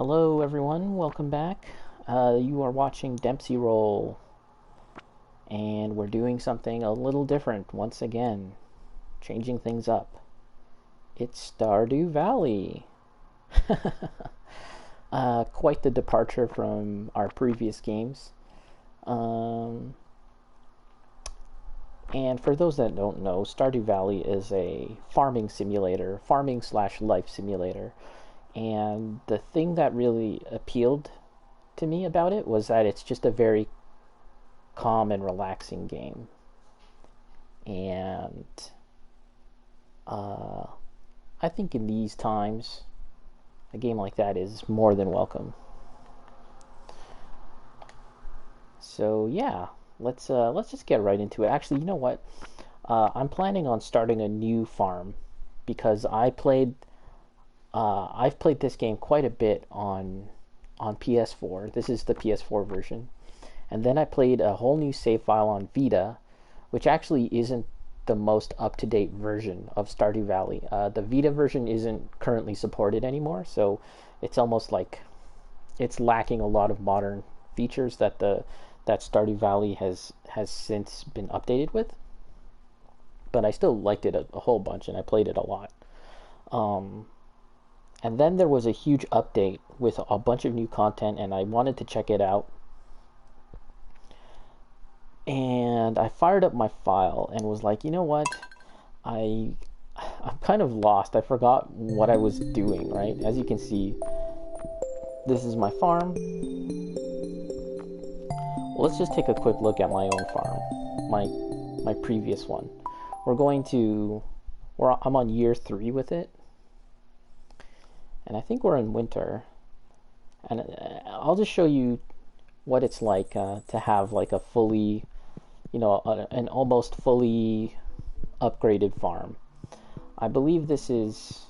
Hello everyone, welcome back. You are watching Dempsey Roll, and we're doing something a little different once again, changing things up. It's Stardew Valley. Quite the departure from our previous games. Um, and for those that don't know, Stardew Valley is a farming simulator, farming slash life simulator. And the thing that really appealed to me about it was that it's just a very calm and relaxing game. And uh, I think in these times, a game like that is more than welcome. So yeah, let's just get right into it. Actually, you know what? I'm planning on starting a new farm because I've played this game quite a bit on PS4. This is the PS4 version. And then I played a whole new save file on Vita, which actually isn't the most up-to-date version of Stardew Valley. The Vita version isn't currently supported anymore, so it's almost like it's lacking a lot of modern features that Stardew Valley has since been updated with. But I still liked it a whole bunch, and I played it a lot. Um, and then there was a huge update with a bunch of new content, and I wanted to check it out. And I fired up my file and was like, you know what? I I'm kind of lost. I forgot what I was doing, right? As you can see, this is my farm. Well, let's just take a quick look at my own farm. My previous one. We're going to I'm on year 3 with it. And I think we're in winter. And I'll just show you what it's like to have like a fully, an almost fully upgraded farm. I believe this is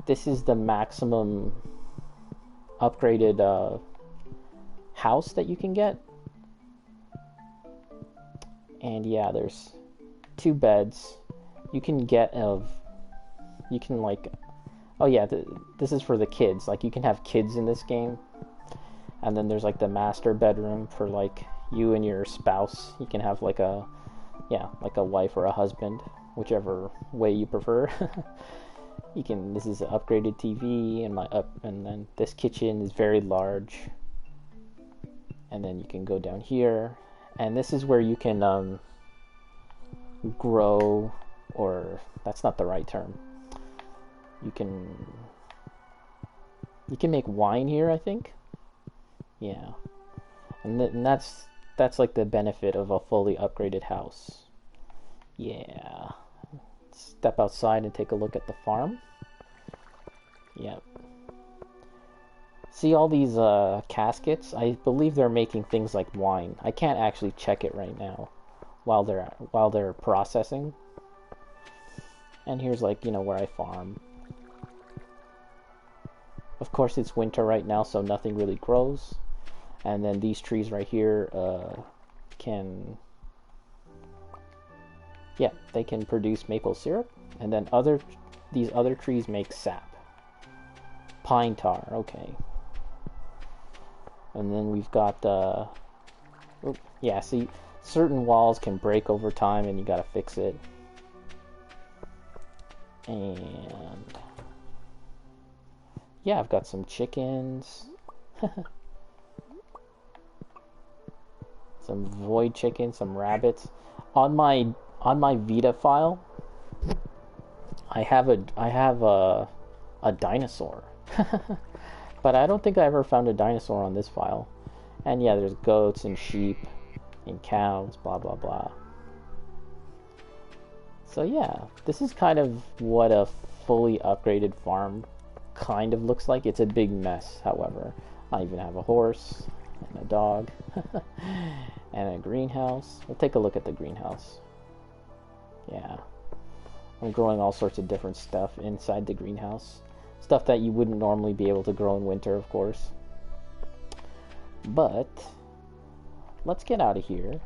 the maximum upgraded house that you can get. And yeah, there's 2 beds. You can like, oh yeah, this is for the kids. Like, you can have kids in this game. And then there's like the master bedroom for like you and your spouse. You can have like a wife or a husband, whichever way you prefer. This is an upgraded TV, and then this kitchen is very large. And then you can go down here, and this is where you can grow, or that's not the right term. You can make wine here, I think. Yeah, and that's like the benefit of a fully upgraded house. Yeah, step outside and take a look at the farm. Yep. See all these caskets? I believe they're making things like wine. I can't actually check it right now while they're processing. And here's like, where I farm. Of course, it's winter right now, so nothing really grows. And then these trees right here they can produce maple syrup. And then these other trees make sap. Pine tar, okay. And then we've got see, certain walls can break over time, and you gotta fix it. And yeah, I've got some chickens. Some void chickens, some rabbits. On my Vita file, I have a dinosaur. But I don't think I ever found a dinosaur on this file. And yeah, there's goats and sheep and cows, blah blah blah. So yeah, this is kind of what a fully upgraded farm kind of looks like. It's a big mess, however. I even have a horse and a dog and a greenhouse. We'll take a look at the greenhouse. Yeah, I'm growing all sorts of different stuff inside the greenhouse. Stuff that you wouldn't normally be able to grow in winter, of course. But let's get out of here.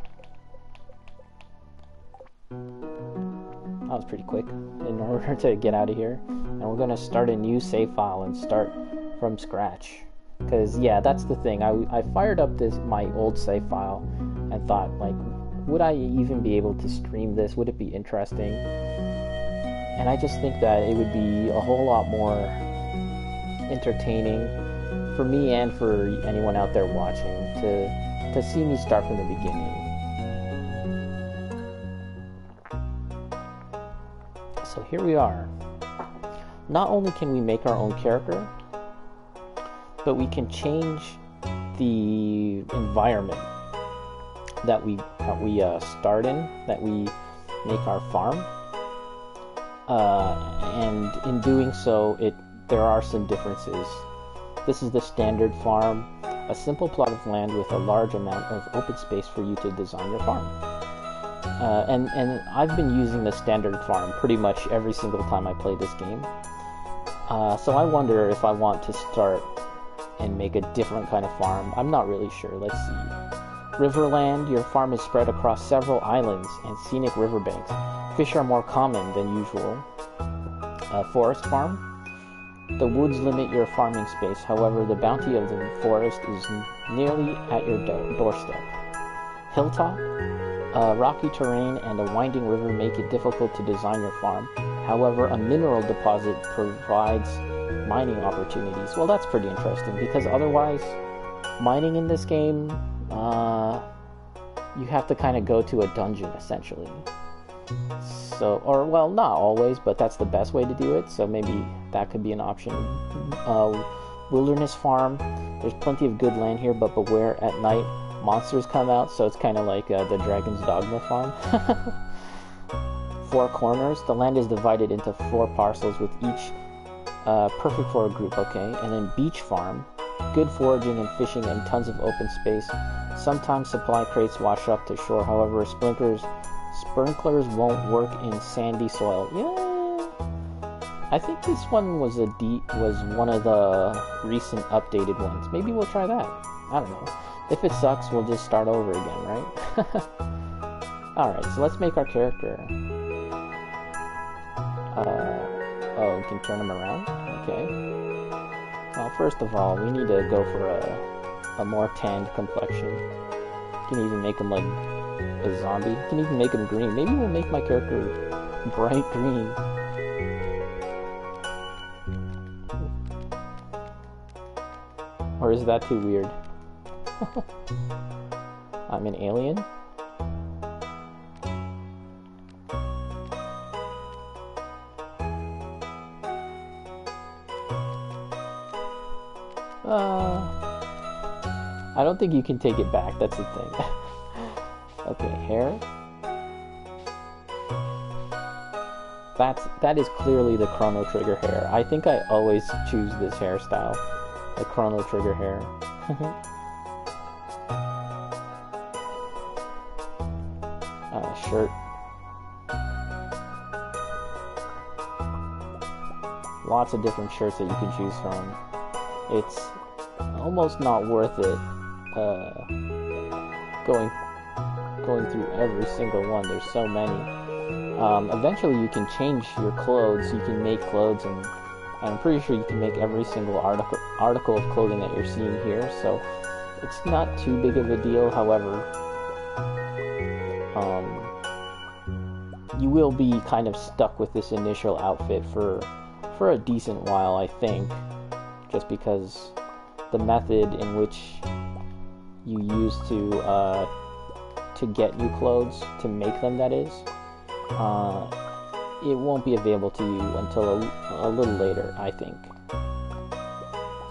That was pretty quick in order to get out of here. And we're going to start a new save file and start from scratch. Because yeah, that's the thing. I fired up my old save file and thought, like, would I even be able to stream this? Would it be interesting? And I just think that it would be a whole lot more entertaining for me and for anyone out there watching to see me start from the beginning. So here we are. Not only can we make our own character, but we can change the environment that we start in, that we make our farm. And in doing so, there are some differences. This is the standard farm, a simple plot of land with a large amount of open space for you to design your farm. And I've been using the standard farm pretty much every single time I play this game. So I wonder if I want to start and make a different kind of farm. I'm not really sure. Let's see. Riverland, your farm is spread across several islands and scenic riverbanks. Fish are more common than usual. Forest farm. The woods limit your farming space. However, the bounty of the forest is nearly at your doorstep. Hilltop. Rocky terrain and a winding river make it difficult to design your farm. However, a mineral deposit provides mining opportunities. Well, that's pretty interesting, because otherwise, mining in this game, you have to kind of go to a dungeon, essentially. So, or, well, not always, but that's the best way to do it, so maybe that could be an option. Wilderness farm. There's plenty of good land here, but beware at night. Monsters come out, so it's kind of like the Dragon's Dogma farm. Four corners. The land is divided into 4 parcels with each perfect for a group, okay? And then beach farm. Good foraging and fishing and tons of open space. Sometimes supply crates wash up to shore. However, sprinklers won't work in sandy soil. Yeah, I think this one was one of the recent updated ones. Maybe we'll try that. I don't know. If it sucks, we'll just start over again, right? Alright, so let's make our character. Oh, we can turn him around? Okay. Well, first of all, we need to go for a more tanned complexion. You can even make him like a zombie. You can even make him green. Maybe we'll make my character bright green. Or is that too weird? I'm an alien? I don't think you can take it back, that's the thing. Okay, hair. That is clearly the Chrono Trigger hair. I think I always choose this hairstyle. The Chrono Trigger hair. Shirt. Lots of different shirts that you can choose from. It's almost not worth it going through every single one. There's so many. Eventually you can change your clothes. You can make clothes, and I'm pretty sure you can make every single article of clothing that you're seeing here, so it's not too big of a deal. However, you will be kind of stuck with this initial outfit for a decent while, I think, just because the method in which you use to get new clothes, to make them, that is, it won't be available to you until a little later, I think.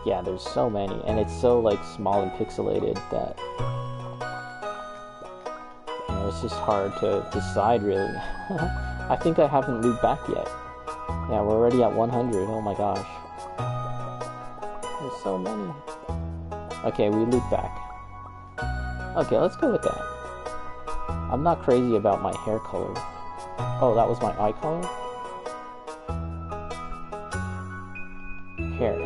Yeah, there's so many, and it's so like small and pixelated that it's just hard to decide, really. I think I haven't looped back yet. Yeah, we're already at 100. Oh my gosh. There's so many. Okay, we loop back. Okay, let's go with that. I'm not crazy about my hair color. Oh, that was my eye color? Hair.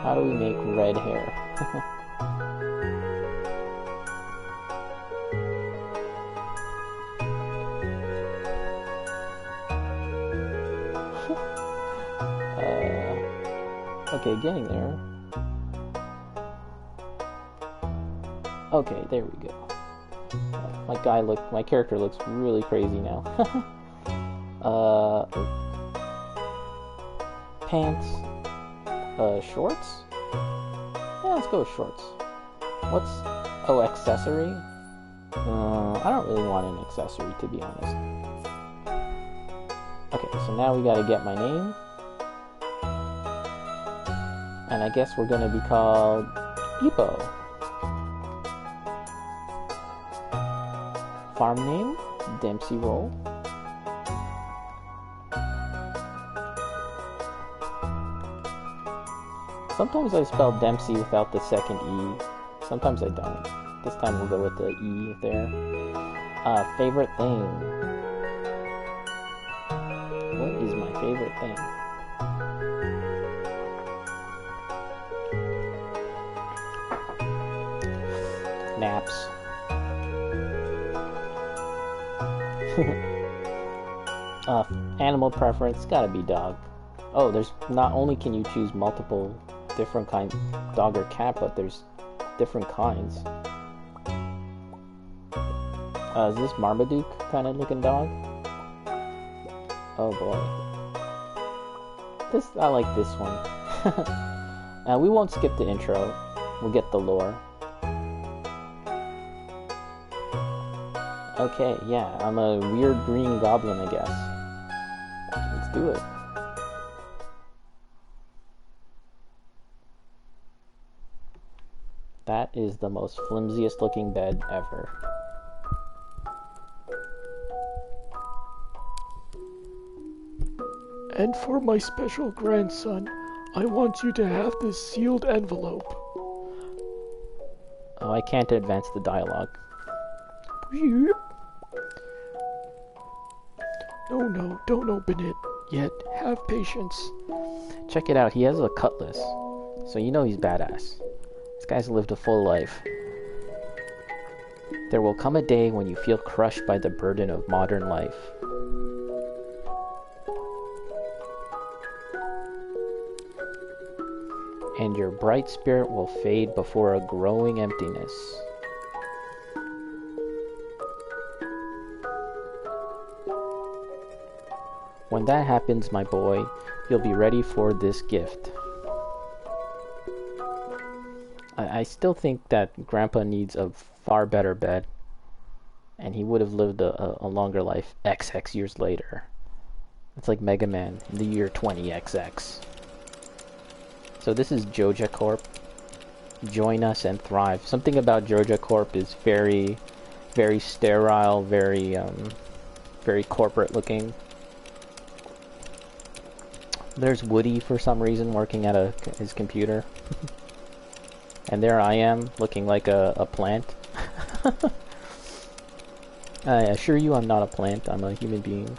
How do we make red hair? Okay, getting there. Okay, there we go. My character looks really crazy now. Pants. Shorts? Yeah, let's go with shorts. Accessory? I don't really want an accessory, to be honest. Okay, so now we gotta get my name. And I guess we're gonna be called Epo. Farm name? Dempsey Roll. Sometimes I spell Dempsey without the second E. Sometimes I don't. This time we'll go with the E there. Favorite thing. What is my favorite thing? Naps. Animal preference, gotta be dog. Oh, there's not only can you choose multiple different kinds, dog or cat, but there's different kinds. Is this Marmaduke kind of looking dog? Oh boy. I like this one. We won't skip the intro. We'll get the lore. Okay, yeah, I'm a weird green goblin, I guess. Let's do it. That is the most flimsiest looking bed ever. And for my special grandson, I want you to have this sealed envelope. Oh, I can't advance the dialogue. No, don't open it yet. Have patience. Check it out, he has a cutlass. So you know he's badass. This guy's lived a full life. There will come a day when you feel crushed by the burden of modern life. And your bright spirit will fade before a growing emptiness. When that happens, my boy, you'll be ready for this gift. I still think that Grandpa needs a far better bed, and he would have lived a longer life XX years later. It's like Mega Man in the year 20XX. So this is Joja Corp. Join us and thrive. Something about Joja Corp is very, very sterile, very corporate looking. There's Woody for some reason working at his computer. And there I am looking like a plant. I assure you I'm not a plant, I'm a human being.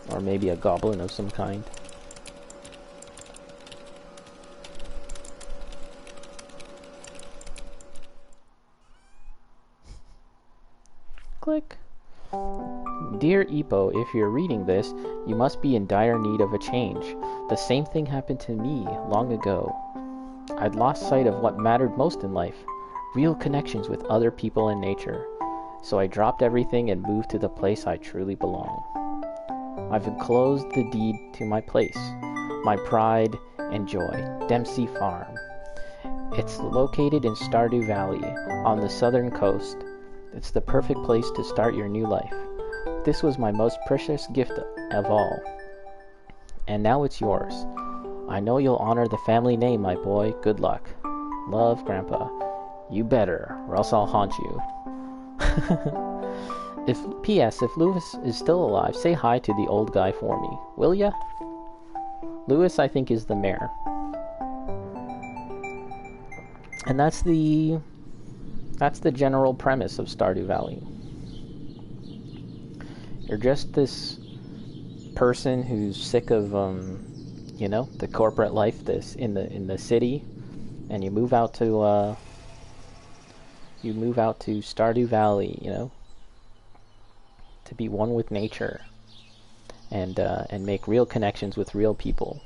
Or maybe a goblin of some kind. Click. Dear Epo, if you're reading this, you must be in dire need of a change. The same thing happened to me long ago. I'd lost sight of what mattered most in life, real connections with other people and nature. So I dropped everything and moved to the place I truly belong. I've enclosed the deed to my place, my pride and joy, Dempsey Farm. It's located in Stardew Valley, on the southern coast. It's the perfect place to start your new life. This was my most precious gift of all. And now it's yours. I know you'll honor the family name, my boy. Good luck. Love, Grandpa. You better, or else I'll haunt you. P.S. If Lewis is still alive, say hi to the old guy for me, will ya? Lewis, I think, is the mayor. And that's the general premise of Stardew Valley. You're just this person who's sick of the corporate life in the city, and you move out to Stardew Valley, to be one with nature and make real connections with real people.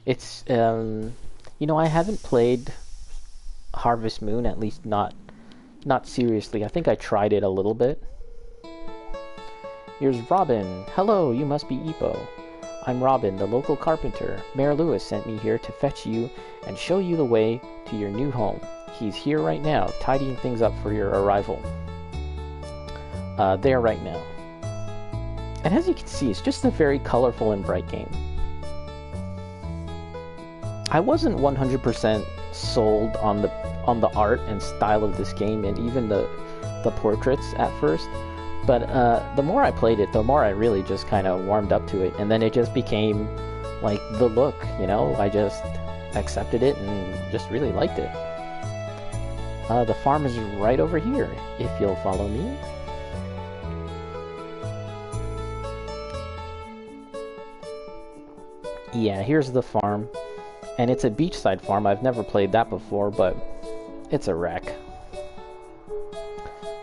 It's I haven't played Harvest Moon, at least not seriously. I think I tried it a little bit. Here's Robin. Hello, you must be Ipo. I'm Robin, the local carpenter. Mayor Lewis sent me here to fetch you and show you the way to your new home. He's here right now, tidying things up for your arrival. There right now. And as you can see, it's just a very colorful and bright game. I wasn't 100% sold on the art and style of this game, and even the portraits at first. But the more I played it, the more I really just kind of warmed up to it, and then it just became like the look, I just accepted it and just really liked it. The farm is right over here, if you'll follow me. Yeah, here's the farm, and it's a beachside farm. I've never played that before, but it's a wreck.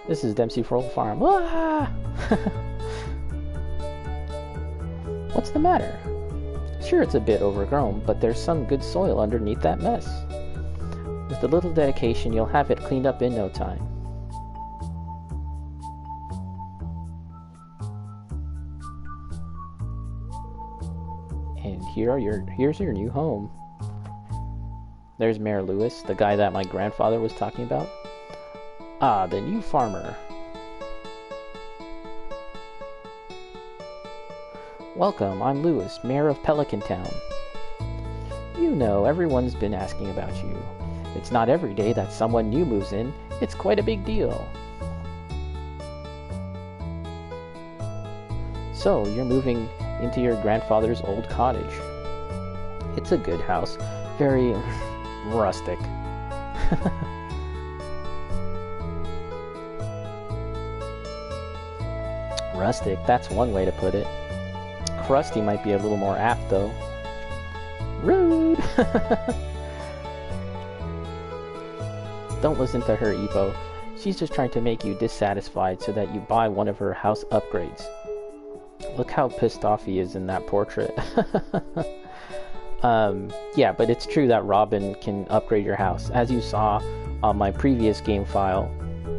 This is Dempsey Froll Farm. Ah! What's the matter? Sure, it's a bit overgrown, but there's some good soil underneath that mess. With a little dedication, you'll have it cleaned up in no time. And here's your new home. There's Mayor Lewis, the guy that my grandfather was talking about. Ah, the new farmer. Welcome, I'm Lewis, Mayor of Pelican Town. Everyone's been asking about you. It's not every day that someone new moves in. It's quite a big deal. So, you're moving into your grandfather's old cottage. It's a good house. Very rustic. Rustic, that's one way to put it. Crusty might be a little more apt, though. Rude! Don't listen to her, Ipo. She's just trying to make you dissatisfied so that you buy one of her house upgrades. Look how pissed off he is in that portrait. Yeah, but it's true that Robin can upgrade your house. As you saw on my previous game file,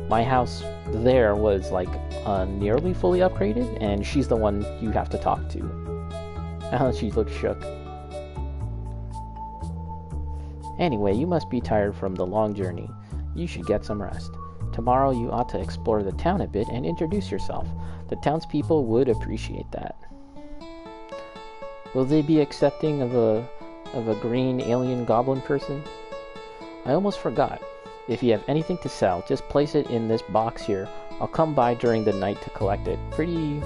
my house there was like nearly fully upgraded, and she's the one you have to talk to. She looks shook. Anyway, you must be tired from the long journey. You should get some rest. Tomorrow you ought to explore the town a bit and introduce yourself. The townspeople would appreciate that. Will they be accepting of a green alien goblin person? I almost forgot. If you have anything to sell, just place it in this box here. I'll come by during the night to collect it. Pretty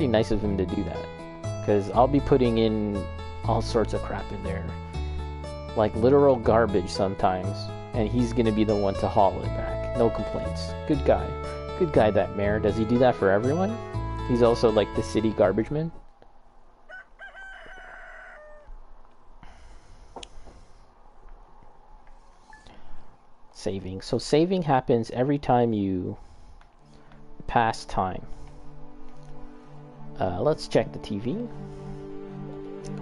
nice of him to do that. Because I'll be putting in all sorts of crap in there. Like literal garbage sometimes. And he's gonna be the one to haul it back. No complaints. Good guy. Good guy, that mayor. Does he do that for everyone? He's also like the city garbage man. Saving. So saving happens every time you pass time. Let's check the TV.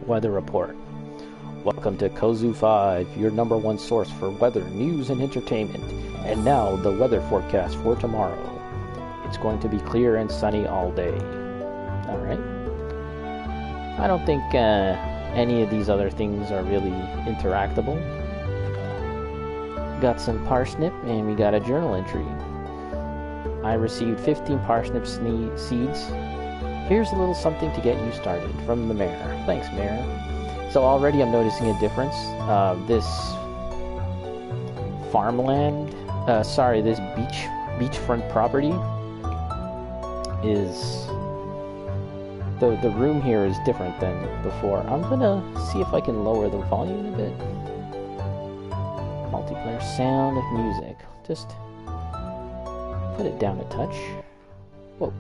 Weather report. Welcome to Kozu 5, your #1 source for weather, news, and entertainment. And now, the weather forecast for tomorrow. It's going to be clear and sunny all day. Alright. I don't think any of these other things are really interactable. Got some parsnip, and we got a journal entry. I received 15 parsnip seeds. Here's a little something to get you started from the mayor. Thanks, Mayor. So already I'm noticing a difference. This farmland, this beachfront property is... The room here is different than before. I'm gonna see if I can lower the volume a bit. Multiplayer sound of music. Just put it down a touch. Whoa.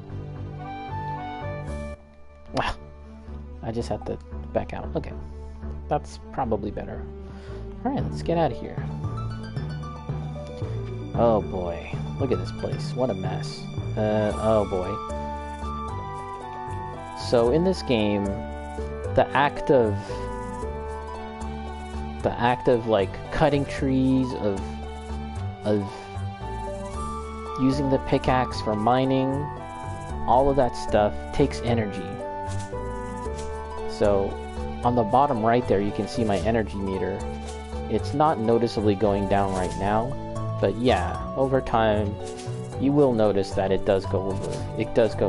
Wow. I just had to back out. Okay. That's probably better. Alright, let's get out of here. Oh boy. Look at this place. What a mess. Oh boy. So in this game, the act of the act of like cutting trees, of using the pickaxe for mining, all of that stuff takes energy. So on the bottom right there, you can see my energy meter. It's not noticeably going down right now, but yeah, over time, you will notice that it does go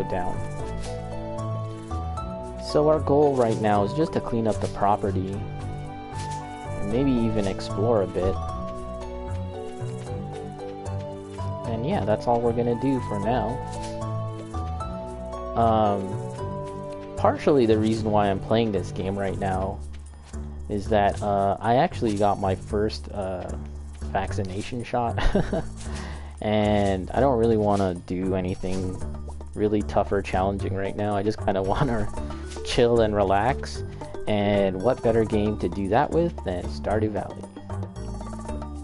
down. So our goal right now is just to clean up the property, and maybe even explore a bit. And yeah, that's all we're gonna do for now. Partially the reason why I'm playing this game right now is that I actually got my first vaccination shot. And I don't really want to do anything really tough or challenging right now. I just kind of want to chill and relax. And what better game to do that with than Stardew Valley?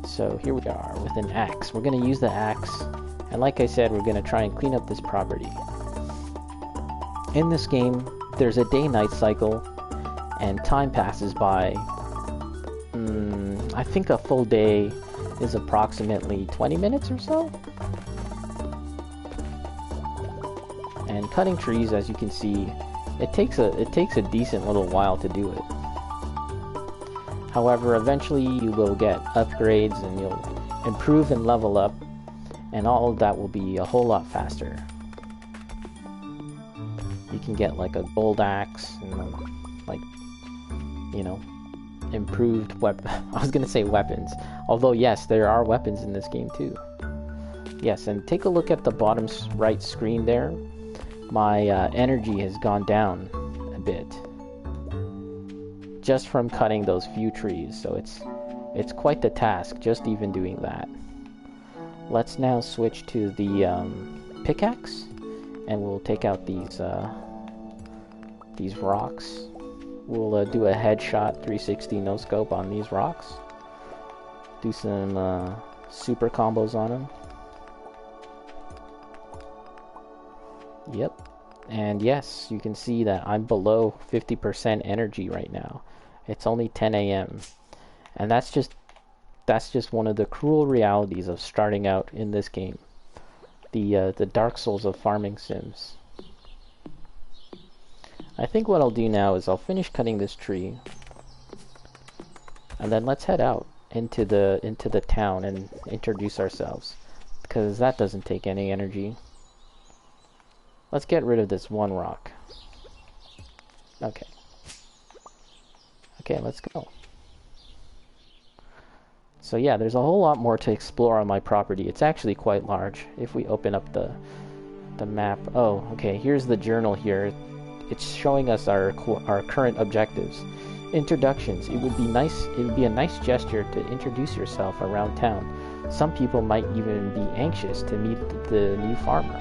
So here we are with an axe. We're going to use the axe. And like I said, we're going to try and clean up this property. In this game, there's a day-night cycle. And time passes by. I think a full day is approximately 20 minutes or so. And cutting trees, as you can see, it takes a decent little while to do it. However, eventually you will get upgrades and you'll improve and level up, and all of that will be a whole lot faster. You can get like a gold axe and like, you know, improved I was gonna say weapons, although yes, there are weapons in this game too. Yes, and take a look at the bottom right screen there. My energy has gone down a bit just from cutting those few trees, so it's quite the task just even doing that. Let's now switch to the pickaxe, and we'll take out these rocks. We'll do a headshot 360 no scope on these rocks. Do some super combos on them. Yep. And yes, you can see that I'm below 50% energy right now. It's only 10 a.m. And that's just one of the cruel realities of starting out in this game. The Dark Souls of farming sims. I think what I'll do now is I'll finish cutting this tree, and then let's head out into the town and introduce ourselves, because that doesn't take any energy. Let's get rid of this one rock. Okay, let's go. So yeah, there's a whole lot more to explore on my property. It's actually quite large. If we open up the map, oh, okay, here's the journal here. It's showing us our current objectives. Introductions. It would be a nice gesture to introduce yourself around town. Some people might even be anxious to meet the new farmer.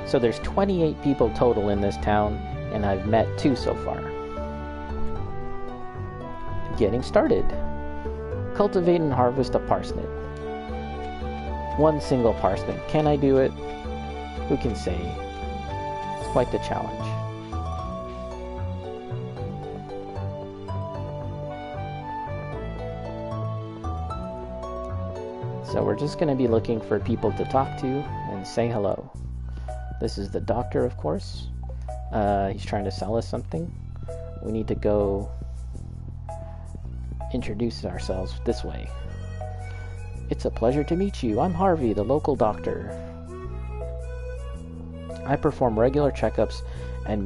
So there's 28 people total in this town, and I've met 2 so far. Getting started. Cultivate and harvest a parsnip. 1 single parsnip. Can I do it? Who can say? Quite the challenge. So we're just going to be looking for people to talk to and say hello. This is the doctor, of course. He's trying to sell us something. We need to go introduce ourselves this way. It's a pleasure to meet you. I'm Harvey, the local doctor. I perform regular checkups and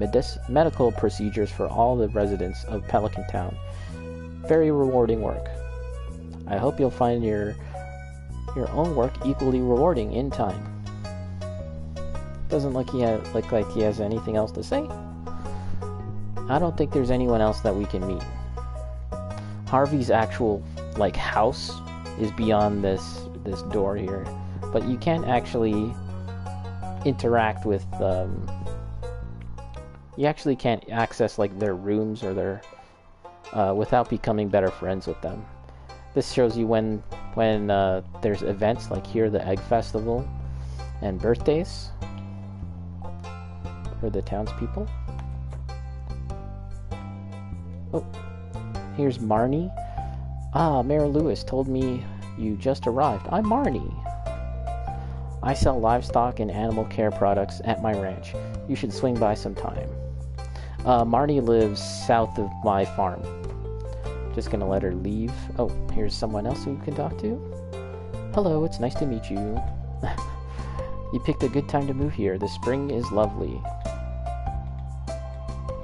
medical procedures for all the residents of Pelican Town. Very rewarding work. I hope you'll find your own work equally rewarding in time. Doesn't look like he has anything else to say. I don't think there's anyone else that we can meet. Harvey's actual house is beyond this door here, but you can't actually interact with you actually can't access their rooms or their without becoming better friends with them. This shows you when there's events like here, the Egg Festival and birthdays for the townspeople. Oh, Here's Marnie. Ah, Mayor Lewis told me you just arrived. I'm Marnie. I sell livestock and animal care products at my ranch. You should swing by sometime. Marnie lives south of my farm. Just gonna let her leave. Oh, here's someone else who you can talk to. Hello, it's nice to meet you. You picked a good time to move here. The spring is lovely.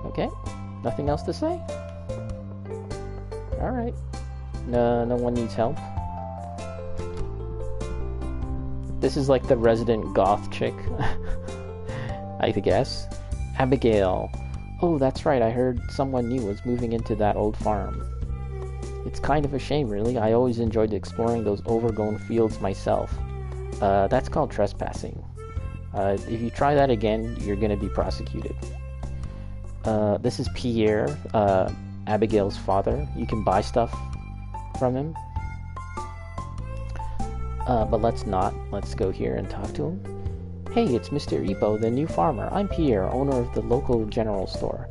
Okay, nothing else to say? Alright. No one needs help. This is like the resident goth chick, I guess. Abigail. Oh, that's right, I heard someone new was moving into that old farm. It's kind of a shame, really. I always enjoyed exploring those overgrown fields myself. That's called trespassing. If you try that again, you're gonna be prosecuted. This is Pierre, Abigail's father. You can buy stuff from him. But let's not. Let's go here and talk to him. Hey, it's Mr. Ipo, the new farmer. I'm Pierre, owner of the local general store.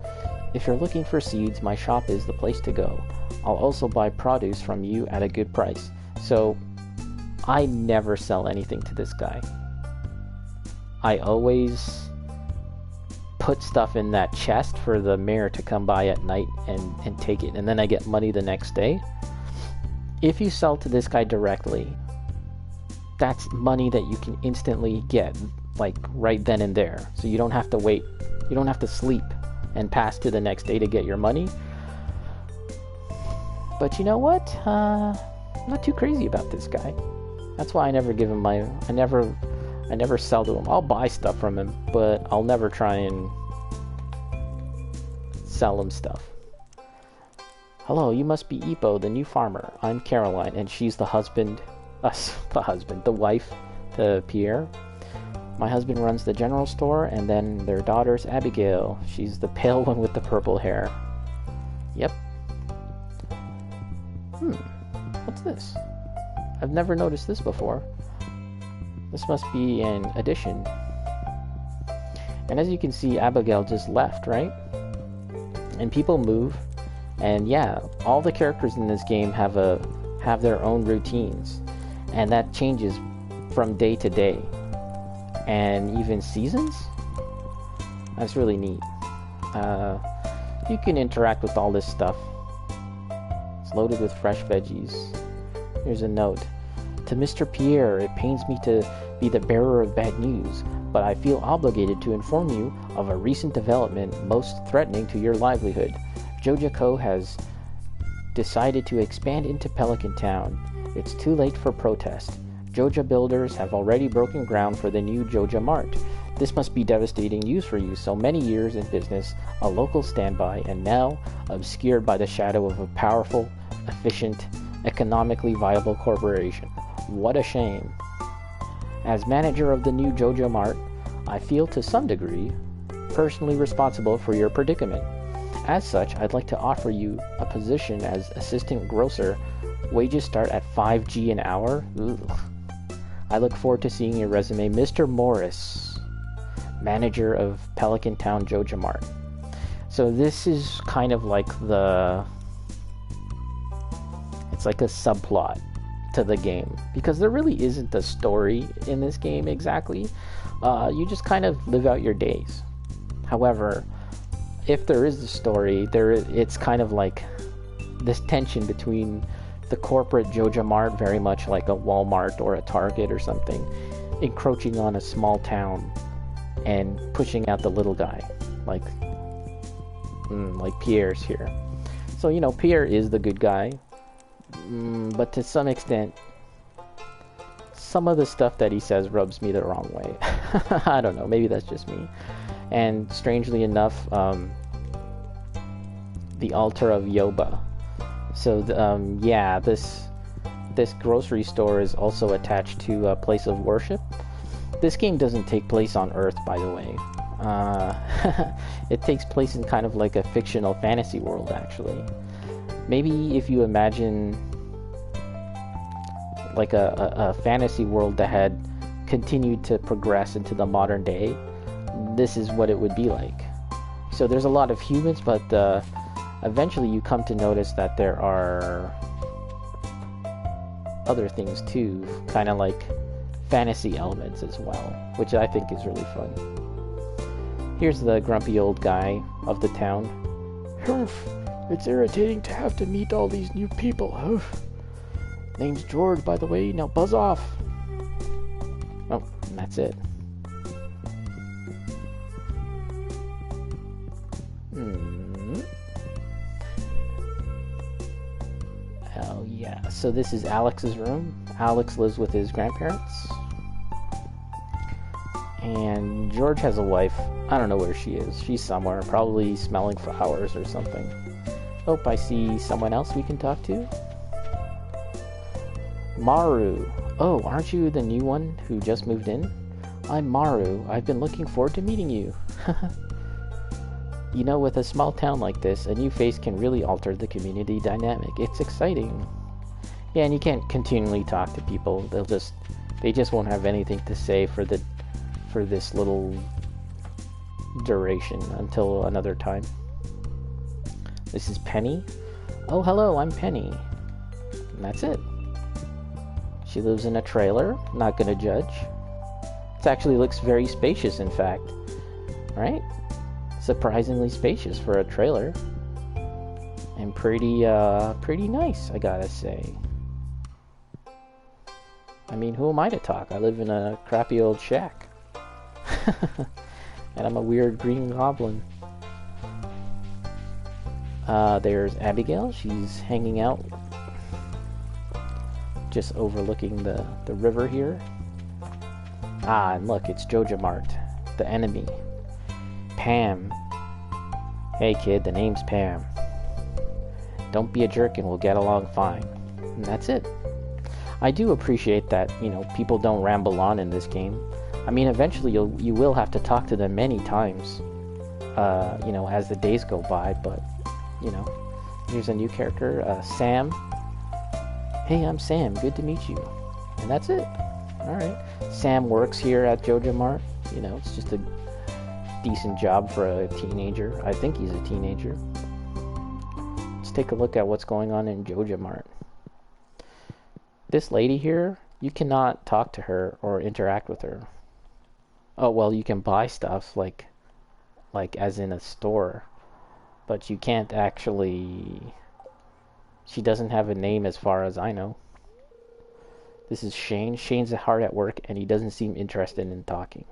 If you're looking for seeds, my shop is the place to go. I'll also buy produce from you at a good price. So, I never sell anything to this guy. I always put stuff in that chest for the mayor to come by at night and take it, and then I get money the next day. If you sell to this guy directly, that's money that you can instantly get, like right then and there. So you don't have to wait, you don't have to sleep and pass to the next day to get your money. But you know what? I'm not too crazy about this guy. That's why I never give him I never sell to him. I'll buy stuff from him, but I'll never try and sell him stuff. Hello, you must be Ipo, the new farmer. I'm Caroline, and she's the wife to Pierre. My husband runs the general store, and then their daughter's Abigail. She's the pale one with the purple hair. Yep. What's this? I've never noticed this before. This must be an addition. And as you can see, Abigail just left, right? And people move. And yeah, all the characters in this game have their own routines. And that changes from day to day. And even seasons? That's really neat. You can interact with all this stuff. It's loaded with fresh veggies. Here's a note. To Mr. Pierre, it pains me to be the bearer of bad news, but I feel obligated to inform you of a recent development most threatening to your livelihood. Joja Co. has decided to expand into Pelican Town. It's too late for protest. Joja builders have already broken ground for the new Joja Mart. This must be devastating news for you, so many years in business, a local standby, and now obscured by the shadow of a powerful, efficient, economically viable corporation. What a shame. As manager of the new Joja Mart, I feel to some degree personally responsible for your predicament. As such, I'd like to offer you a position as assistant grocer. Wages start at 5G an hour. Ugh. I look forward to seeing your resume. Mr. Morris, manager of Pelican Town Joja Mart. So this is kind of like it's like a subplot to the game, because there really isn't a story in this game exactly. You just kind of live out your days. However, if there is a story, it's kind of like this tension between the corporate Joja Mart, very much like a Walmart or a Target or something, encroaching on a small town and pushing out the little guy, like Pierre's here. So, Pierre is the good guy, but to some extent, some of the stuff that he says rubs me the wrong way. I don't know, maybe that's just me. And strangely enough, the altar of Yoba. So, this grocery store is also attached to a place of worship. This game doesn't take place on Earth, by the way. It takes place in kind of like a fictional fantasy world, actually. Maybe if you imagine like a fantasy world that had continued to progress into the modern day, this is what it would be like. So there's a lot of humans, but Eventually you come to notice that there are other things too, kind of like fantasy elements as well, which I think is really fun. Here's the grumpy old guy of the town. Humph, it's irritating to have to meet all these new people. Humph. Name's George, by the way, now buzz off. Oh, and that's it. Oh yeah, so this is Alex's room. Alex lives with his grandparents. And George has a wife. I don't know where she is. She's somewhere, probably smelling flowers or something. Oh, I see someone else we can talk to. Maru. Oh, aren't you the new one who just moved in? I'm Maru. I've been looking forward to meeting you. You know, with a small town like this, a new face can really alter the community dynamic. It's exciting. Yeah, and you can't continually talk to people. They just won't have anything to say for this little duration until another time. This is Penny. Oh, hello, I'm Penny. And that's it. She lives in a trailer. Not gonna judge. It actually looks very spacious, in fact. Right? Surprisingly spacious for a trailer. And pretty nice, I gotta say. I mean, who am I to talk? I live in a crappy old shack. And I'm a weird green goblin. There's Abigail. She's hanging out just overlooking the river here. Ah, and look, it's Joja Mart, the enemy. Pam. Hey kid, the name's Pam. Don't be a jerk and we'll get along fine. And that's it. I do appreciate that, people don't ramble on in this game. I mean, eventually you will have to talk to them many times, as the days go by, but, here's a new character, Sam. Hey, I'm Sam. Good to meet you. And that's it. Alright. Sam works here at Joja Mart. It's just a decent job for a teenager. I think he's a teenager. Let's take a look at what's going on in Joja Mart. This lady here, you cannot talk to her or interact with her. Oh, well, you can buy stuff like as in a store, but you can't actually. She doesn't have a name as far as I know. This is Shane. Shane's hard at work and he doesn't seem interested in talking.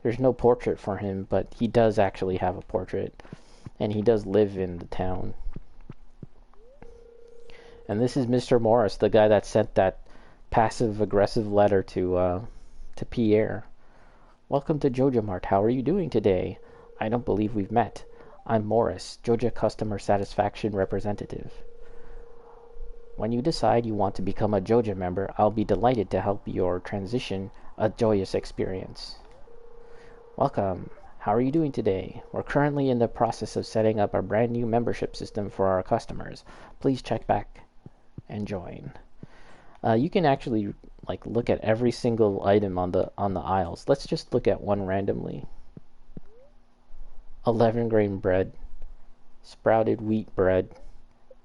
There's no portrait for him, but he does actually have a portrait, and he does live in the town. And this is Mr. Morris, the guy that sent that passive-aggressive letter to Pierre. Welcome to Joja Mart. How are you doing today? I don't believe we've met. I'm Morris, Joja Customer Satisfaction Representative. When you decide you want to become a Joja member, I'll be delighted to help your transition a joyous experience. Welcome. How are you doing today? We're currently in the process of setting up a brand new membership system for our customers. Please check back and join. You can actually look at every single item on the aisles. Let's just look at one randomly. 11-grain bread, sprouted wheat bread,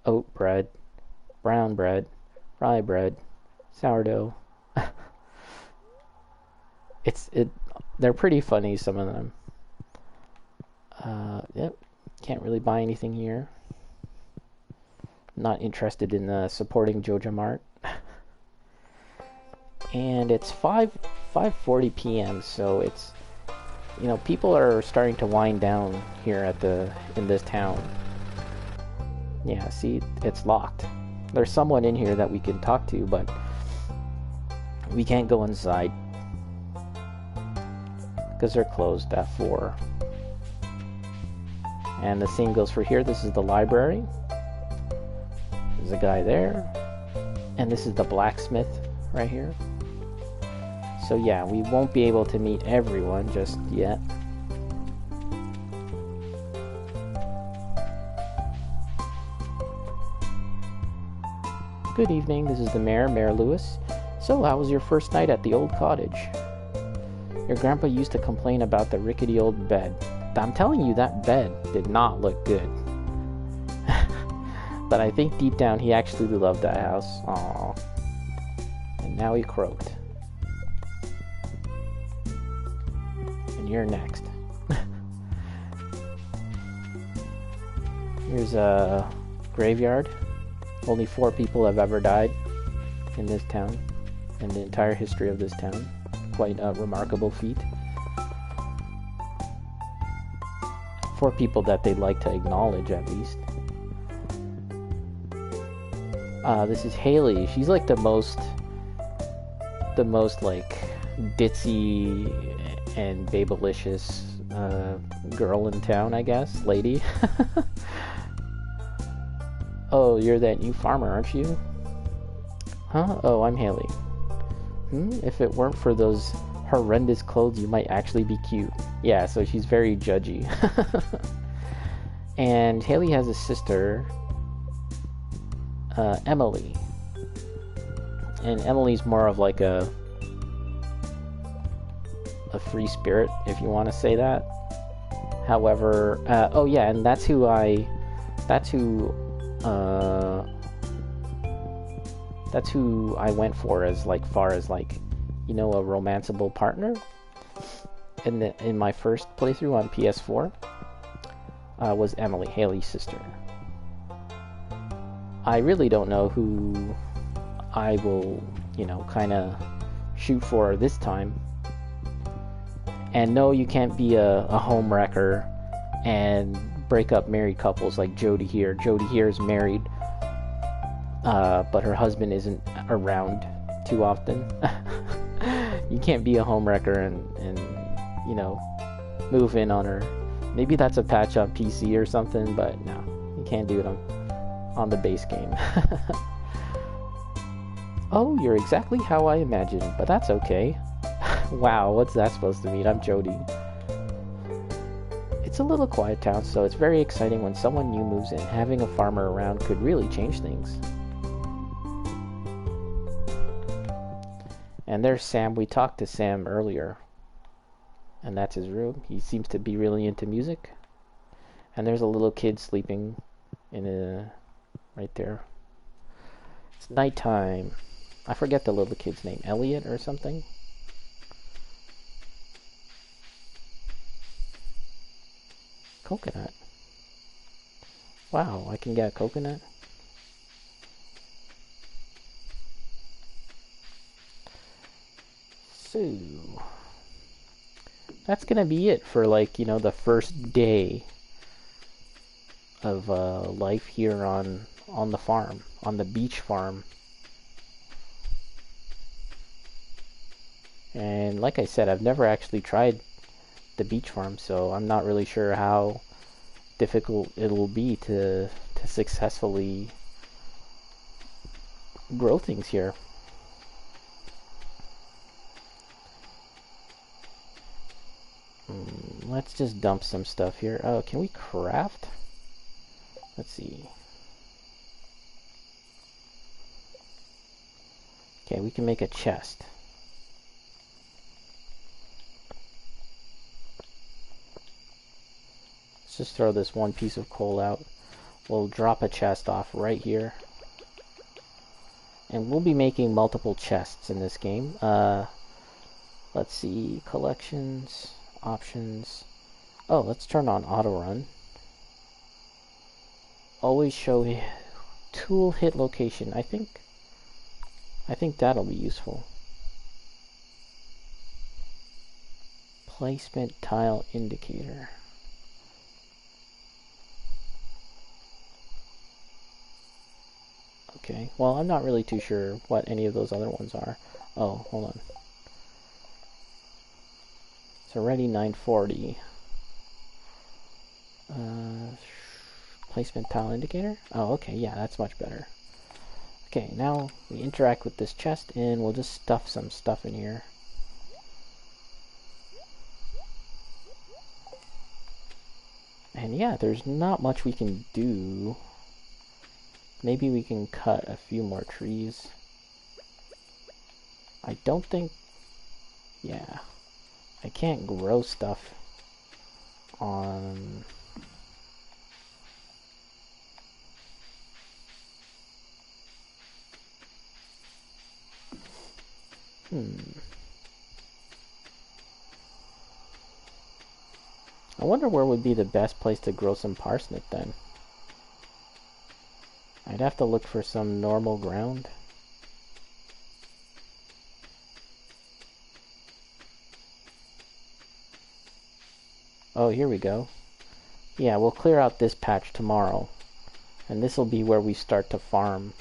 oat bread, brown bread, rye bread, sourdough. They're pretty funny, some of them. Yep, can't really buy anything here. Not interested in supporting Joja Mart. And it's 5:40 p.m. so it's people are starting to wind down here in this town. Yeah, see, it's locked. There's someone in here that we can talk to, but we can't go inside because they're closed at 4. And the same goes for here. This is the library. There's a guy there. And this is the blacksmith right here. So yeah, we won't be able to meet everyone just yet. Good evening, this is the mayor, Mayor Lewis. So, how was your first night at the old cottage? Your grandpa used to complain about the rickety old bed. I'm telling you, that bed did not look good. But I think deep down he actually loved that house. Aww. And now he croaked. And you're next. Here's a graveyard. Only 4 people have ever died in this town, in the entire history of this town. Quite a remarkable feat. 4 people that they'd like to acknowledge, at least. This is Haley. She's like the most like ditzy and babylicious girl in town, I guess. Lady. Oh, you're that new farmer, aren't you? Huh? Oh, I'm Haley. If it weren't for those horrendous clothes, you might actually be cute. Yeah, so she's very judgy. And Haley has a sister, Emily. And Emily's more of like a free spirit, if you want to say that. However, oh yeah, and that's who I went for as like far as like, you know, a romanceable partner. In my first playthrough on PS4 was Emily, Haley's sister. I really don't know who I will, you know, kind of shoot for this time. And no, you can't be a home wrecker and break up married couples like Jody here. Jody here is married, but her husband isn't around too often. You can't be a home wrecker and you know, move in on her. Maybe that's a patch on PC or something, but no, you can't do it on the base game. Oh, you're exactly how I imagined, but that's okay. Wow, what's that supposed to mean? I'm Jody. It's a little quiet town, so it's very exciting when someone new moves in. Having a farmer around could really change things. And there's Sam. We talked to Sam earlier. And that's his room. He seems to be really into music. And there's a little kid sleeping right there. It's nighttime. I forget the little kid's name. Elliot or something? Coconut. Wow, I can get a coconut. So that's gonna be it for, like, you know, the first day of life here on the farm, on the beach farm. And like I said, I've never actually tried the beach farm, so I'm not really sure how difficult it'll be to successfully grow things here. Let's just dump some stuff here. Oh, can we craft? Let's see. Okay, we can make a chest. Let's just throw this one piece of coal out. We'll drop a chest off right here. And we'll be making multiple chests in this game. Let's see. Collections. Options. Oh, let's turn on auto run. Always show tool hit location. I think that'll be useful. Placement tile indicator. Okay, well, I'm not really too sure what any of those other ones are. Oh, hold on. It's already 9:40. Placement tile indicator? Oh, okay, yeah, that's much better. Okay, now we interact with this chest and we'll just stuff some stuff in here. And yeah, there's not much we can do. Maybe we can cut a few more trees. I don't think... Yeah. I can't grow stuff on... I wonder where would be the best place to grow some parsnip then. I'd have to look for some normal ground. Oh, here we go. Yeah, we'll clear out this patch tomorrow. And this will be where we start to farm.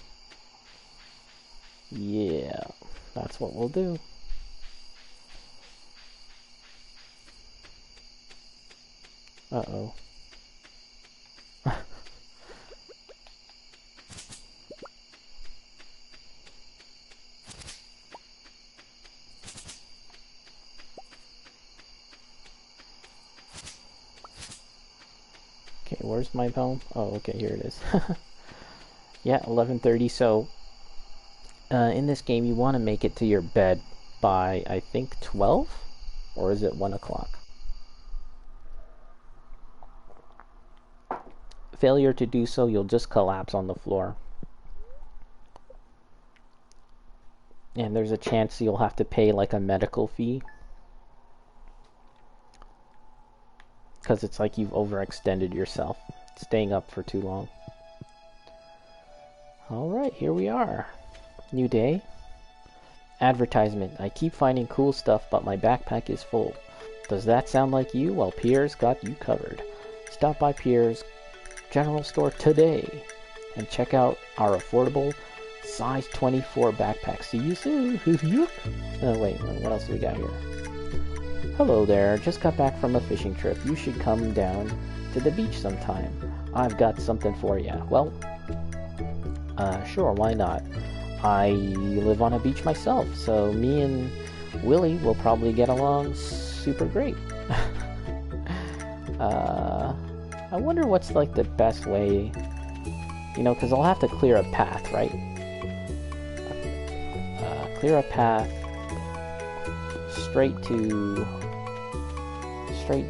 Yeah, that's what we'll do. Uh-oh. Okay, where's my home? Oh, okay, here it is. Yeah, 11:30. So, in this game, you want to make it to your bed by, I think, 12? Or is it 1 o'clock? Failure to do so, you'll just collapse on the floor. And there's a chance you'll have to pay like a medical fee. Because it's like you've overextended yourself, staying up for too long. Alright, here we are. New day. Advertisement. I keep finding cool stuff, but my backpack is full. Does that sound like you? Well, Pierre's got you covered. Stop by Pierre's General Store today and check out our affordable size 24 backpack. See you soon. Oh, wait, what else do we got here? Hello there, just got back from a fishing trip. You should come down to the beach sometime. I've got something for you. Well, sure, why not? I live on a beach myself, so me and Willie will probably get along super great. I wonder what's like the best way, you know, because I'll have to clear a path, right? Clear a path straight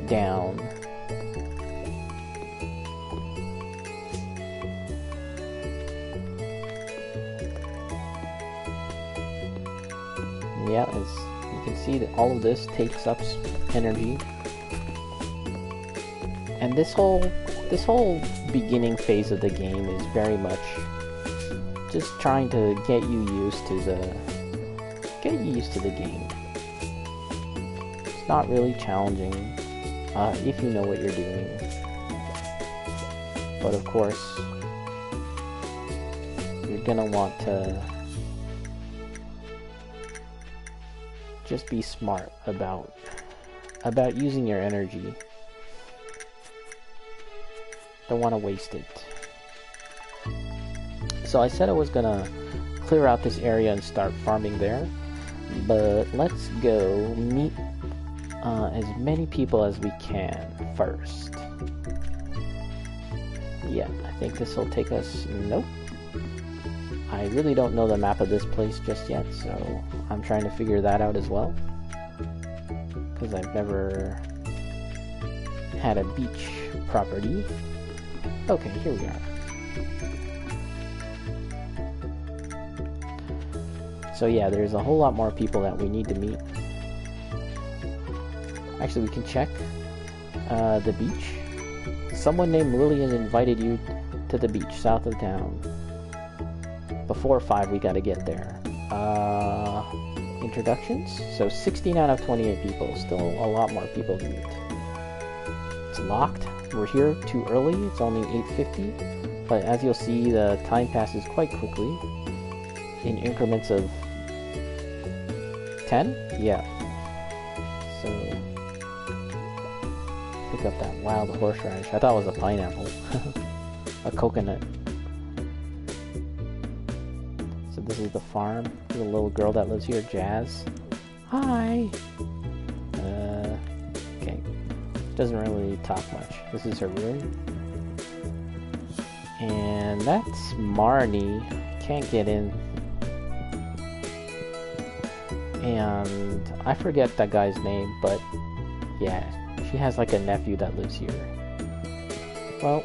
down. Yeah, as you can see, that all of this takes up energy. And this whole beginning phase of the game is very much just trying to get you used to the game. It's not really challenging if you know what you're doing. But of course, you're gonna want to just be smart about using your energy. Don't want to waste it. So I said I was gonna clear out this area and start farming there, but let's go meet as many people as we can first. Yeah, I think this will take us... Nope. I really don't know the map of this place just yet, so I'm trying to figure that out as well. Because I've never had a beach property. Okay, here we are. So yeah, there's a whole lot more people that we need to meet. Actually, we can check the beach. Someone named Lillian invited you to the beach south of town. Before 5, we gotta get there. Introductions? So 16 out of 28 people. Still a lot more people to meet. It's locked. We're here too early. It's only 8:50. But as you'll see, the time passes quite quickly. In increments of 10? Yeah. So pick up that wild horseradish. I thought it was a pineapple. A coconut. So this is the farm. The little girl that lives here, Jazz. Hi! Okay. Doesn't really talk much. This is her room. And that's Marnie. Can't get in. And I forget that guy's name, but yeah, she has like a nephew that lives here. Well,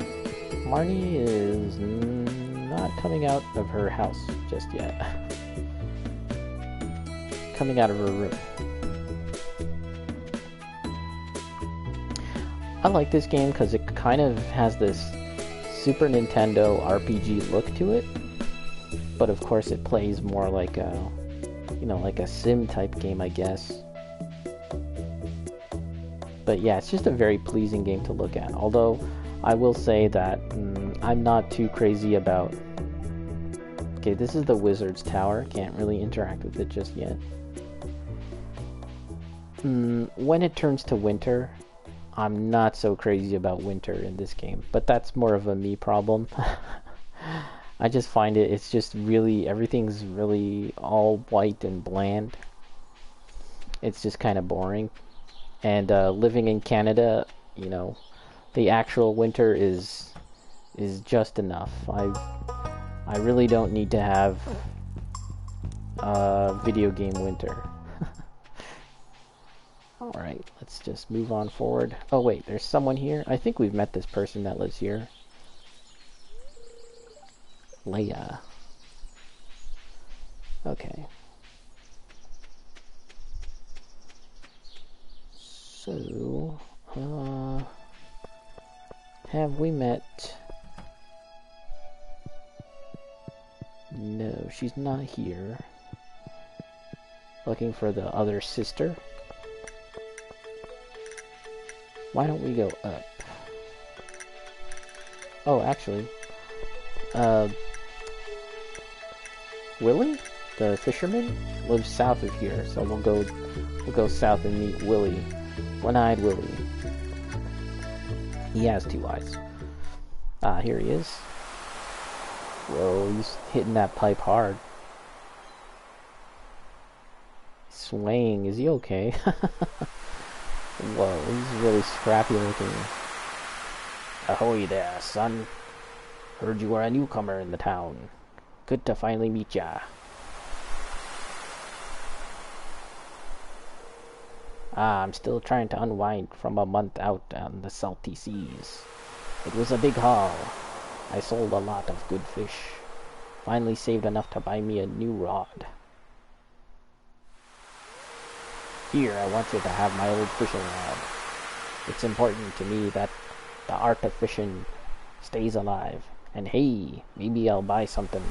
Marnie is not coming out of her house just yet. coming out of her room. I like this game because it kind of has this Super Nintendo RPG look to it, but of course it plays more like a, you know, like a sim type game, I guess. But yeah, it's just a very pleasing game to look at. Although I will say that I'm not too crazy about... Okay, this is the Wizard's Tower. Can't really interact with it just yet. When it turns to winter, I'm not so crazy about winter in this game. But that's more of a me problem. I just find it's just really... Everything's really all white and bland. It's just kind of boring. And living in Canada, you know, the actual winter is just enough. I really don't need to have video game winter. Alright, let's just move on forward. Oh wait, there's someone here. I think we've met this person that lives here. Leia. Okay. So, have we met? No, she's not here. Looking for the other sister. Why don't we go up? Oh, actually, Willie, the fisherman, lives south of here, so we'll go south and meet Willie. One-eyed Willie. He has 2 eyes. Ah, here he is. Whoa, he's hitting that pipe hard. Swaying, is he okay? Whoa, he's really scrappy looking. Ahoy there, son. Heard you were a newcomer in the town. Good to finally meet ya. I'm still trying to unwind from a month out on the salty seas. It was a big haul. I sold a lot of good fish. Finally saved enough to buy me a new rod. Here, I want you to have my old fishing rod. It's important to me that the art of fishing stays alive. And hey, maybe I'll buy something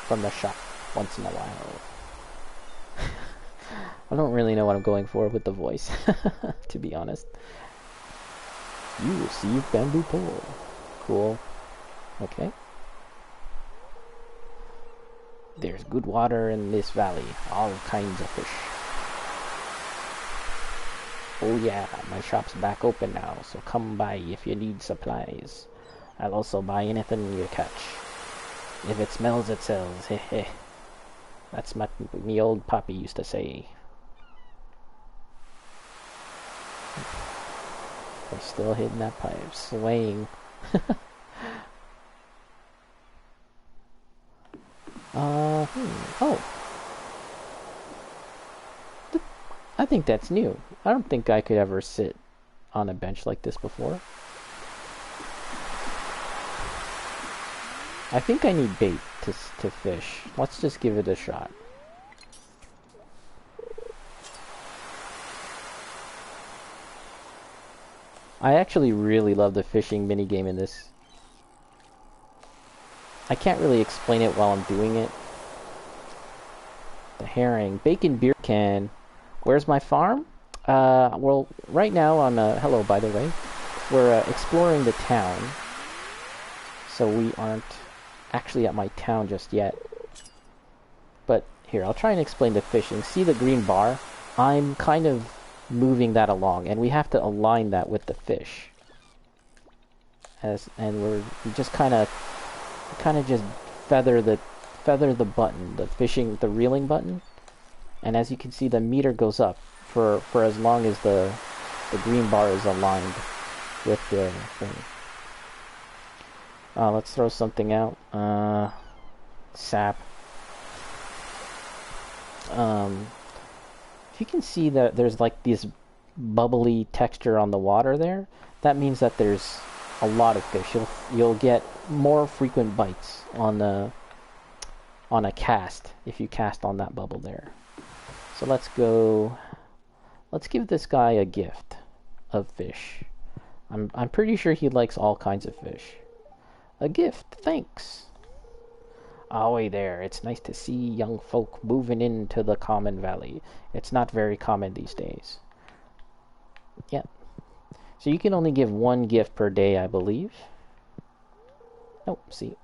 from the shop once in a while. I don't really know what I'm going for with the voice, to be honest. You received bamboo pole. Cool. Okay. There's good water in this valley. All kinds of fish. Oh yeah, my shop's back open now, so come by if you need supplies. I'll also buy anything you catch. If it smells, it sells. Heh. That's what me old poppy used to say. We're still hitting that pipe, swaying. Oh. I think that's new. I don't think I could ever sit on a bench like this before. I think I need bait to fish. Let's just give it a shot. I actually really love the fishing minigame in this. I can't really explain it while I'm doing it. The herring. Bacon beer can. Where's my farm? Well, right now I'm, hello by the way. We're exploring the town. So we aren't actually at my town just yet. But here, I'll try and explain the fishing. See the green bar? I'm kind of moving that along, and we have to align that with the fish. And we just kind of just feather the button, the reeling button, and as you can see, the meter goes up for as long as the green bar is aligned with the thing. Let's throw something out. Sap. If you can see that there's like this bubbly texture on the water there, that means that there's a lot of fish. You'll get more frequent bites on a cast if you cast on that bubble there. So let's go. Let's give this guy a gift of fish. I'm pretty sure he likes all kinds of fish. A gift, thanks. Oh, hey there. It's nice to see young folk moving into the common valley. It's not very common these days. Yeah. So you can only give one gift per day, I believe. Oh, see.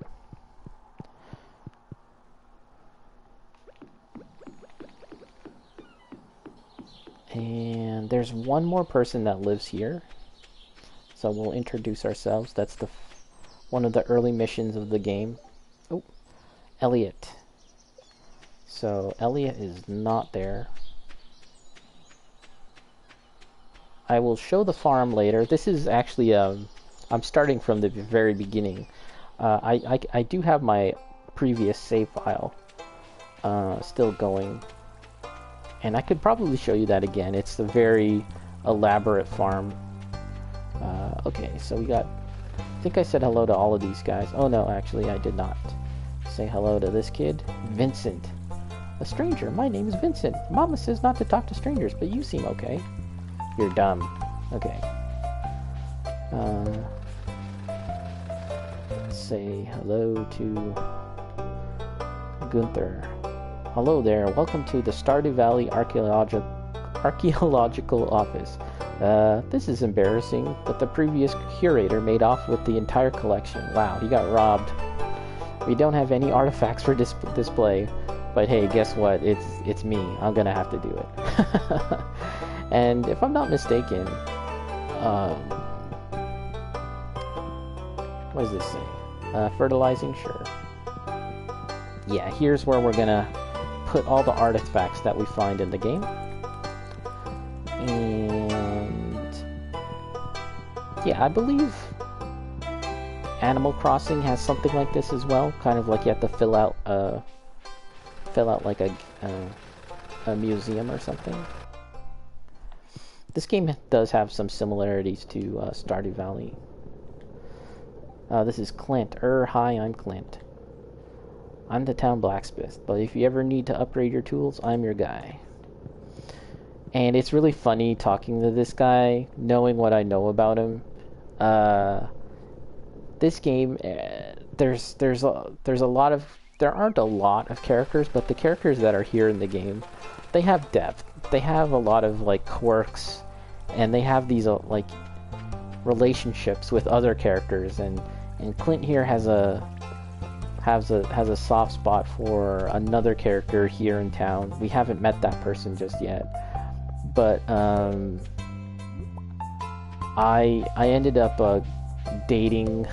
And there's one more person that lives here. So we'll introduce ourselves. That's one of the early missions of the game. Oh, Elliot. So Elliot is not there. I will show the farm later. This is actually, I'm starting from the very beginning. I do have my previous save file still going. And I could probably show you that again. It's a very elaborate farm. Okay, so we got... I think I said hello to all of these guys. Oh no, actually I did not. Say hello to this kid. Vincent. A stranger. My name is Vincent. Mama says not to talk to strangers, but you seem okay. You're dumb. Okay. Say hello to Gunther. Hello there. Welcome to the Stardew Valley Archaeological Office. This is embarrassing, but the previous curator made off with the entire collection. Wow, he got robbed. We don't have any artifacts for display, but hey, guess what? It's me. I'm gonna have to do it. And if I'm not mistaken, what does this say? Fertilizing? Sure. Yeah, here's where we're gonna put all the artifacts that we find in the game. And yeah, I believe Animal Crossing has something like this as well. Kind of like you have to fill out like a museum or something. This game does have some similarities to Stardew Valley. This is Clint. Hi, I'm Clint. I'm the town blacksmith, but if you ever need to upgrade your tools, I'm your guy. And it's really funny talking to this guy, knowing what I know about him. This game, there aren't a lot of characters, but the characters that are here in the game, they have depth. They have a lot of like quirks, and they have these like relationships with other characters. And Clint here has a soft spot for another character here in town. We haven't met that person just yet, but I ended up dating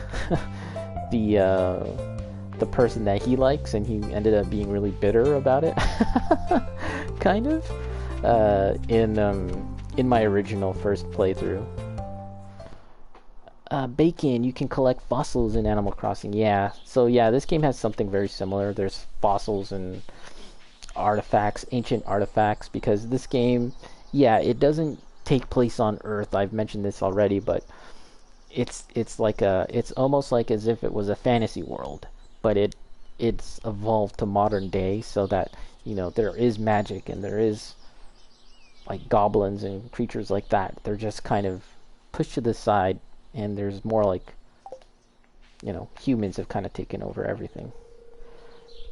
the person that he likes, and he ended up being really bitter about it. Kind of in my original first playthrough. Bacon, you can collect fossils in Animal Crossing. Yeah, so yeah, this game has something very similar. There's fossils and artifacts, ancient artifacts, because this game, yeah, it doesn't take place on Earth. I've mentioned this already, but it's almost like as if it was a fantasy world, but it's evolved to modern day, so that, you know, there is magic and there is like goblins and creatures like that. They're just kind of pushed to the side, and there's more like, you know, humans have kind of taken over everything.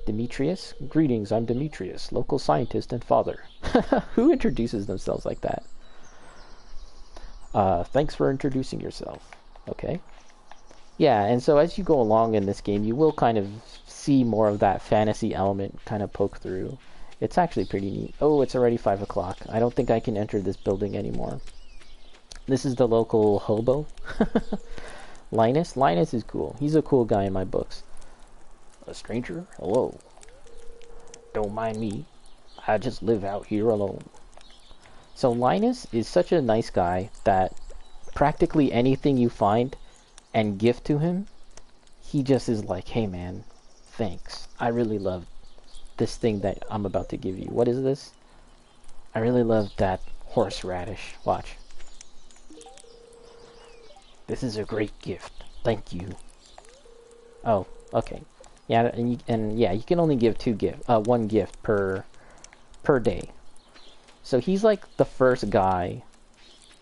Demetrius? Greetings, I'm Demetrius, local scientist and father. Who introduces themselves like that? Thanks for introducing yourself. Okay. Yeah, and so as you go along in this game, you will kind of see more of that fantasy element kind of poke through. It's actually pretty neat. Oh, it's already 5 o'clock. I don't think I can enter this building anymore. This is the local hobo. Linus? Linus is cool. He's a cool guy in my books. A stranger? Hello. Don't mind me. I just live out here alone. So Linus is such a nice guy that practically anything you find and gift to him, he just is like, hey man, thanks. I really love this thing that I'm about to give you. What is this? I really love that horseradish. Watch. This is a great gift. Thank you. Oh, okay. Yeah, and yeah, you can only give one gift per day. So he's like the first guy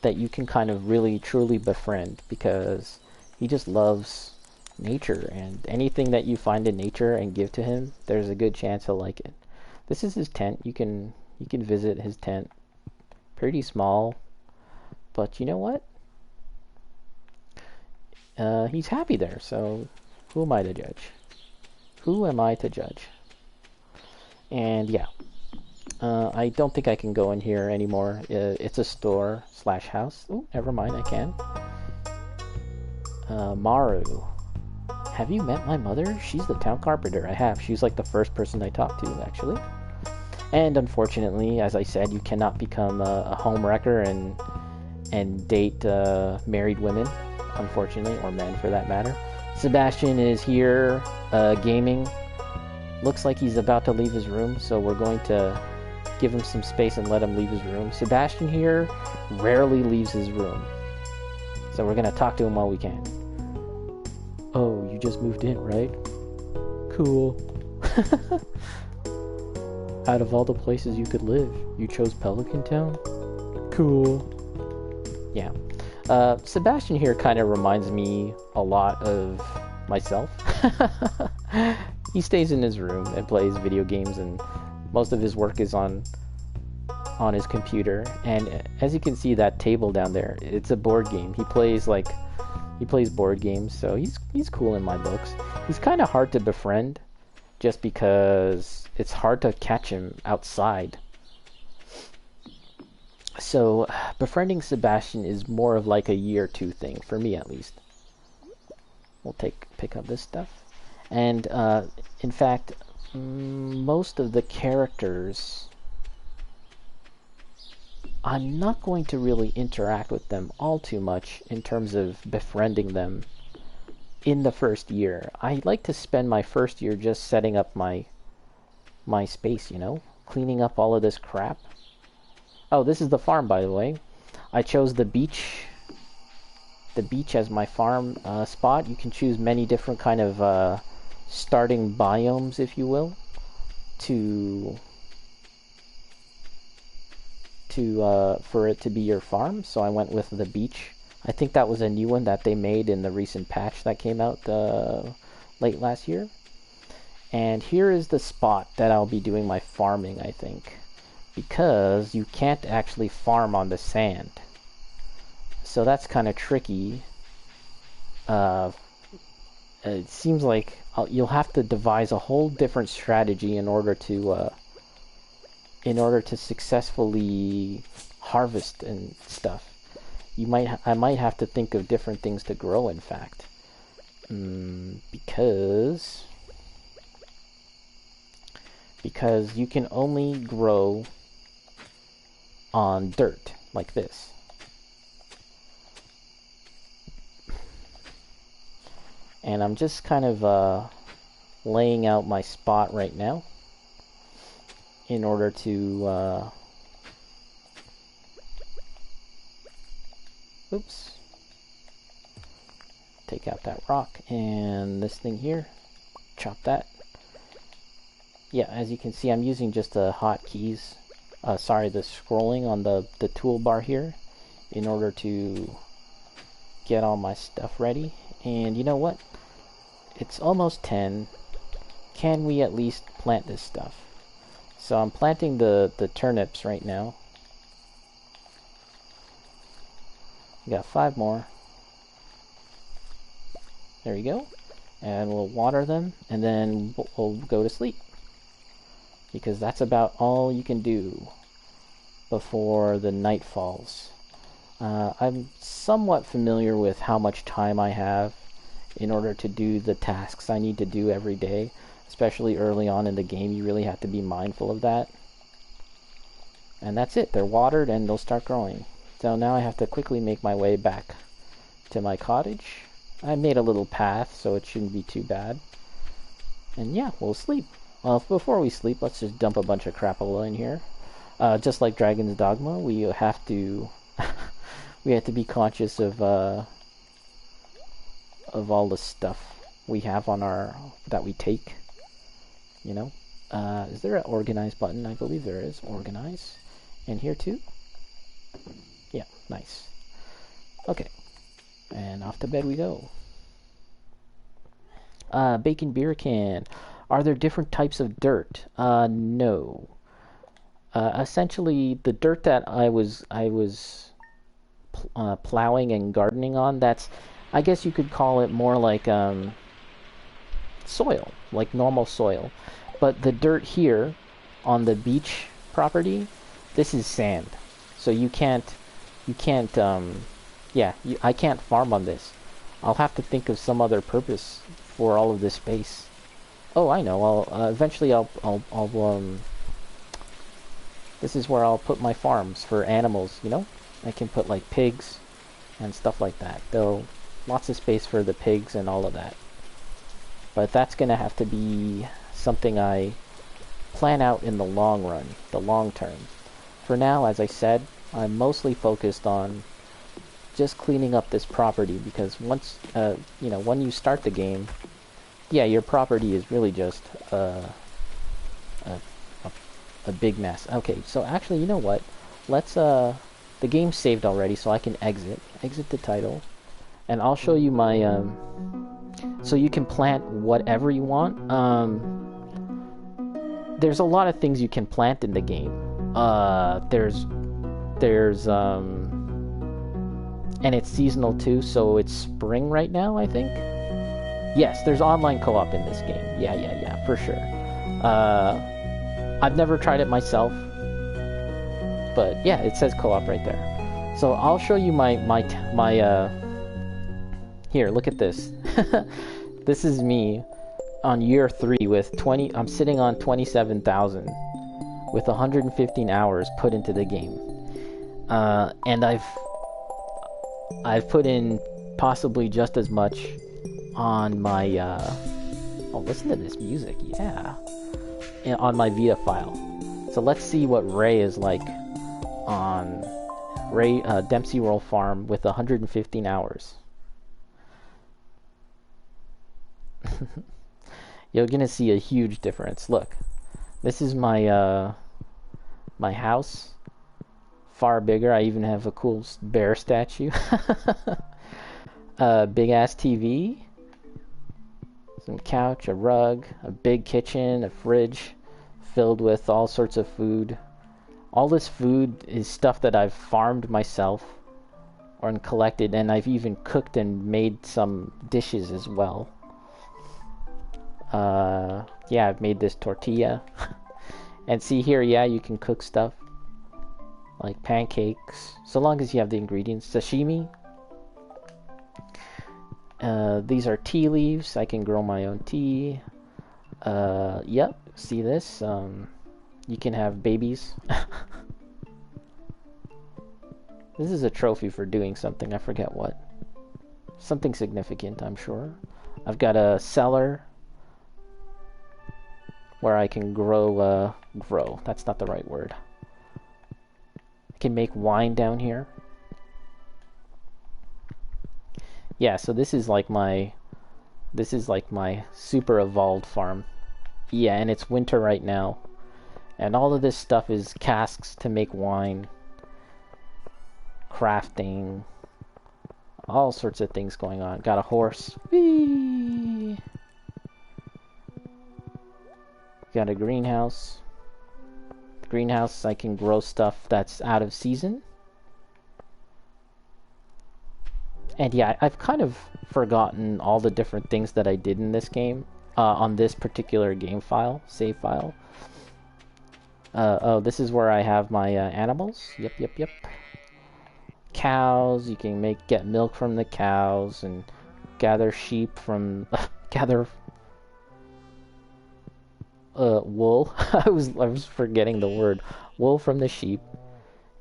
that you can kind of really truly befriend, because he just loves nature, and anything that you find in nature and give to him, there's a good chance he'll like it. This is his tent. You can visit his tent. Pretty small, but you know what? He's happy there, so who am I to judge? Who am I to judge? And yeah, I don't think I can go in here anymore. It's a store slash house. Oh, never mind, I can. Maru. Have you met my mother? She's the town carpenter. I have. She's like the first person I talked to, actually. And unfortunately, as I said, you cannot become a home wrecker and date married women, unfortunately, or men for that matter. Sebastian is here gaming. Looks like he's about to leave his room, so we're going to give him some space and let him leave his room. Sebastian here rarely leaves his room, so we're going to talk to him while we can. Oh, you just moved in, right? Cool. Out of all the places you could live, you chose Pelican Town? Cool. Yeah. Sebastian here kind of reminds me a lot of myself. He stays in his room and plays video games, and most of his work is on his computer. And as you can see, that table down there, it's a board game. He plays board games, so he's cool in my books. He's kind of hard to befriend, just because it's hard to catch him outside. So befriending Sebastian is more of like a year or two thing, for me at least. We'll pick up this stuff. And in fact, most of the characters, I'm not going to really interact with them all too much in terms of befriending them in the first year. I like to spend my first year just setting up my space, cleaning up all of this crap. Oh, this is the farm, by the way. I chose the beach as my farm spot. You can choose many different kind of starting biomes, if you will, for it to be your farm. So I went with the beach. I think that was a new one that they made in the recent patch that came out late last year. And here is the spot that I'll be doing my farming, I think, because you can't actually farm on the sand. So that's kind of tricky. It seems like you'll have to devise a whole different strategy in order to successfully harvest and stuff. I might have to think of different things to grow, in fact, because you can only grow on dirt like this. And I'm just kind of laying out my spot right now in order to oops, take out that rock and this thing here, chop that. Yeah, as you can see, I'm using just the hotkeys, the scrolling on the toolbar here in order to get all my stuff ready. And you know what? It's almost 10. Can we at least plant this stuff? So I'm planting the turnips right now. We got 5 more. There you go. And we'll water them, and then we'll go to sleep, because that's about all you can do before the night falls. I'm somewhat familiar with how much time I have in order to do the tasks I need to do every day, especially early on in the game. You really have to be mindful of that. And that's it. They're watered and they'll start growing. So now I have to quickly make my way back to my cottage. I made a little path, so it shouldn't be too bad. And yeah, we'll sleep. Well, before we sleep, let's just dump a bunch of crapola in here. Just like Dragon's Dogma, we have to be conscious of all the stuff we have on that we take. Is there an organize button? I believe there is. Organize. And here too? Yeah, nice. Okay. And off to bed we go. Bacon beer can. Are there different types of dirt? No. Essentially, the dirt that I was plowing and gardening on, that's, I guess you could call it more like soil, like normal soil. But the dirt here on the beach property, this is sand. So I can't farm on this. I'll have to think of some other purpose for all of this space. Oh, I know. Eventually this is where I'll put my farms for animals, you know? I can put like pigs and stuff like that. Though lots of space for the pigs and all of that. But that's gonna have to be something I plan out in the long run, the long term. For now, as I said, I'm mostly focused on just cleaning up this property, because once, when you start the game, yeah, your property is really just a big mess. Okay, so actually, you know what? Let's, the game's saved already, so I can exit the title, and I'll show you my, so you can plant whatever you want. There's a lot of things you can plant in the game. And it's seasonal too, so it's spring right now, I think. Yes, there's online co-op in this game. Yeah, for sure. I've never tried it myself, but yeah, it says co-op right there. So I'll show you my here, look at this. This is me on year 3 with 20. I'm sitting on 27,000 with 115 hours put into the game, and I've put in possibly just as much on my oh, listen to this music, yeah, on my Vita file. So let's see what Ray is like on Dempsey Roll Farm with 115 hours. You're gonna see a huge difference. Look, this is my my house, far bigger. I even have a cool bear statue. Big ass TV, some couch, a rug, a big kitchen, a fridge filled with all sorts of food. All this food is stuff that I've farmed myself or collected, and I've even cooked and made some dishes as well. Yeah, I've made this tortilla. And see here, yeah, you can cook stuff like pancakes, so long as you have the ingredients. Sashimi. These are tea leaves. I can grow my own tea. Yep, see this? You can have babies. This is a trophy for doing something. I forget what. Something significant, I'm sure. I've got a cellar where I can grow, that's not the right word. I can make wine down here. Yeah, so this is like my super evolved farm. Yeah, and it's winter right now. And all of this stuff is casks to make wine, crafting, all sorts of things going on. Got a horse. Whee! Got a greenhouse. The greenhouse, I can grow stuff that's out of season. And yeah, I've kind of forgotten all the different things that I did in this game, on this particular game file, save file. Oh, this is where I have my animals. Yep. Cows, you can get milk from the cows, and gather sheep from gather wool. I was forgetting the word. Wool from the sheep,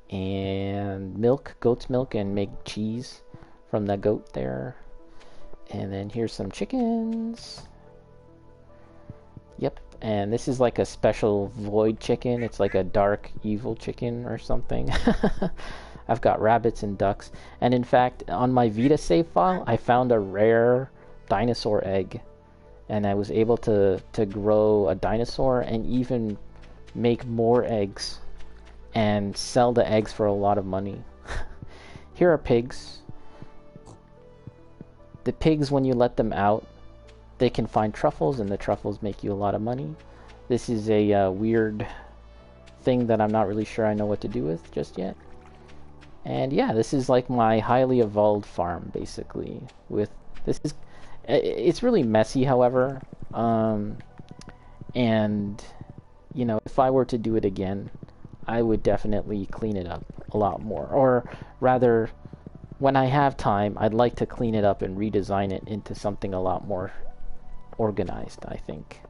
and goat's milk, and make cheese from the goat there. And then here's some chickens. Yep, and this is like a special void chicken. It's like a dark evil chicken or something. I've got rabbits and ducks. And in fact, on my Vita save file, I found a rare dinosaur egg. And I was able to grow a dinosaur and even make more eggs and sell the eggs for a lot of money. Here are pigs. The pigs, when you let them out, they can find truffles, and the truffles make you a lot of money. This is a weird thing that I'm not really sure I know what to do with just yet. And yeah, this is like my highly evolved farm, basically. It's really messy, however. And you know, if I were to do it again, I would definitely clean it up a lot more. Or rather, when I have time, I'd like to clean it up and redesign it into something a lot more organized, I think.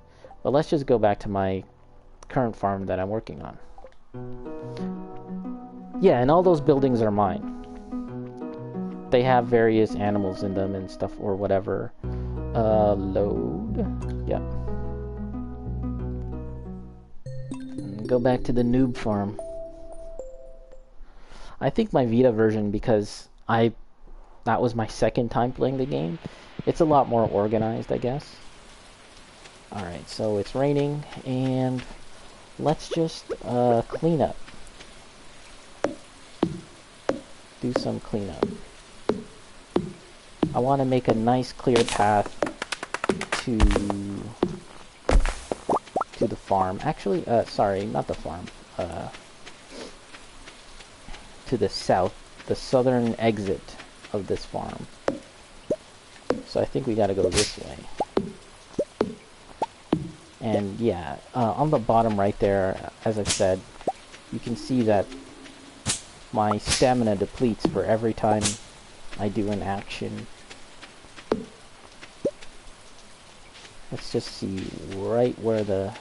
But let's just go back to my current farm that I'm working on. Yeah, and all those buildings are mine. They have various animals in them and stuff or whatever. Load. Yep. And go back to the noob farm. I think my Vita version, because that was my second time playing the game, it's a lot more organized, I guess. Alright, so it's raining, and let's just clean up. Do some cleanup. I want to make a nice clear path to the farm. Actually, sorry, not the farm. To the south, the southern exit of this farm. So I think we gotta go this way. And yeah, on the bottom right there, as I said, you can see that my stamina depletes for every time I do an action. Let's just see right where the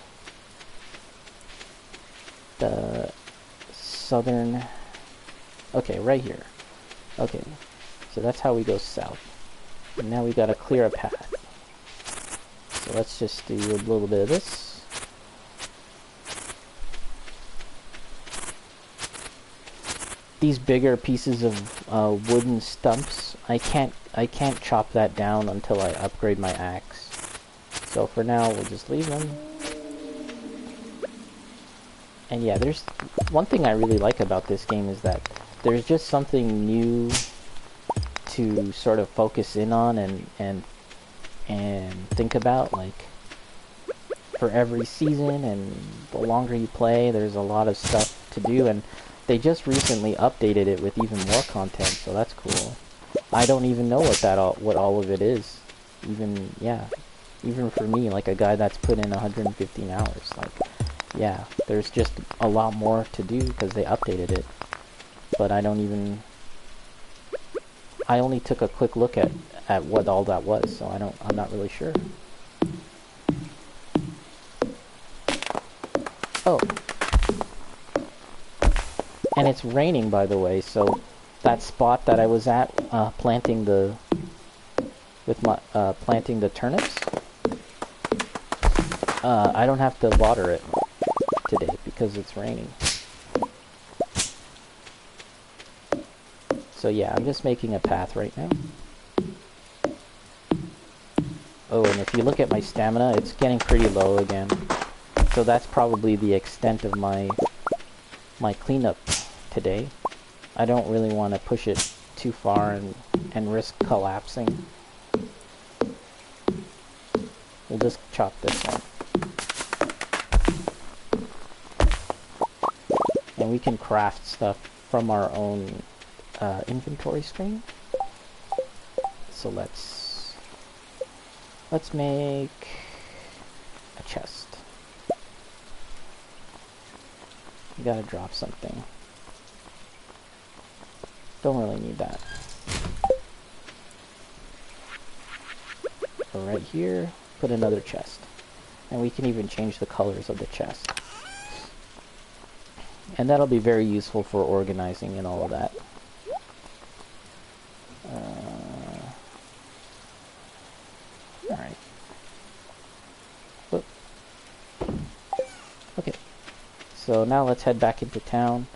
southern... Okay, right here. Okay, so that's how we go south. And now we gotta clear a path. So let's just do a little bit of this. These bigger pieces of wooden stumps, I can't chop that down until I upgrade my axe. So for now, we'll just leave them. And yeah, there's one thing I really like about this game is that there's just something new to sort of focus in on and think about. Like, for every season and the longer you play, there's a lot of stuff to do, and they just recently updated it with even more content, so that's cool. I don't even know what all of it is. Even for me, like a guy that's put in 115 hours, like, yeah, there's just a lot more to do because they updated it. But I only took a quick look at what all that was, so I'm not really sure. Oh. And it's raining, by the way, so that spot that I was at planting the turnips, I don't have to water it today because it's raining. So yeah, I'm just making a path right now. Oh, and if you look at my stamina, it's getting pretty low again. So that's probably the extent of my cleanup today. I don't really want to push it too far and risk collapsing. We'll just chop this one. And we can craft stuff from our own inventory screen. So let's make a chest. You gotta drop something. Don't really need that. So right here, put another chest. And we can even change the colors of the chest. And that'll be very useful for organizing and all of that. Alright. Whoop. Okay. So now let's head back into town.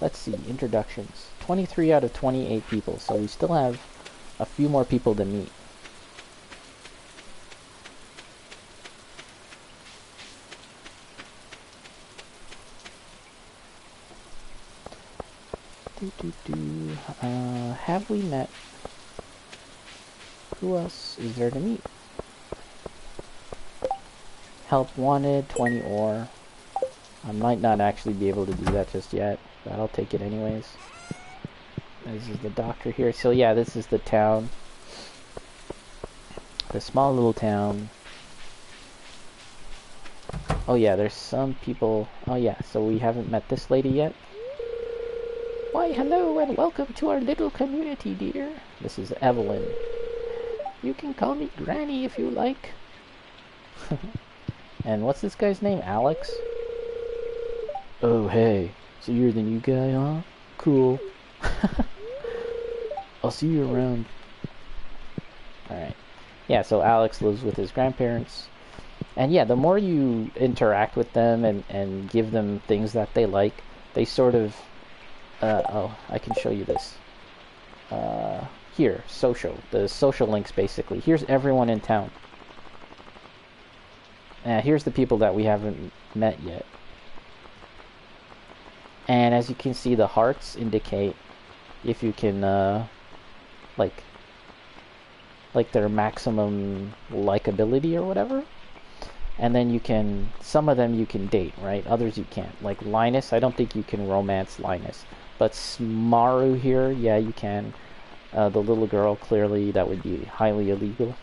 Let's see, introductions. 23 out of 28 people, so we still have a few more people to meet. Have we met? Who else is there to meet? Help wanted, 20 ore. I might not actually be able to do that just yet, but I'll take it anyways. This is the doctor here. So yeah, this is the town. The small little town. Oh yeah, there's some people. Oh yeah, so we haven't met this lady yet. Why, hello and welcome to our little community, dear. This is Evelyn. You can call me Granny if you like. And what's this guy's name? Alex? Oh, hey. So you're the new guy, huh? Cool. I'll see you around. Alright. Yeah, so Alex lives with his grandparents. And yeah, the more you interact with them and give them things that they like, they sort of... oh, I can show you this. Here, social. The social links, basically. Here's everyone in town. Here's the people that we haven't met yet. And as you can see, the hearts indicate if you can, like their maximum likability or whatever. And then you can, some of them you can date, right? Others you can't. Like Linus, I don't think you can romance Linus. But Smaru here, yeah, you can. The little girl, clearly that would be highly illegal.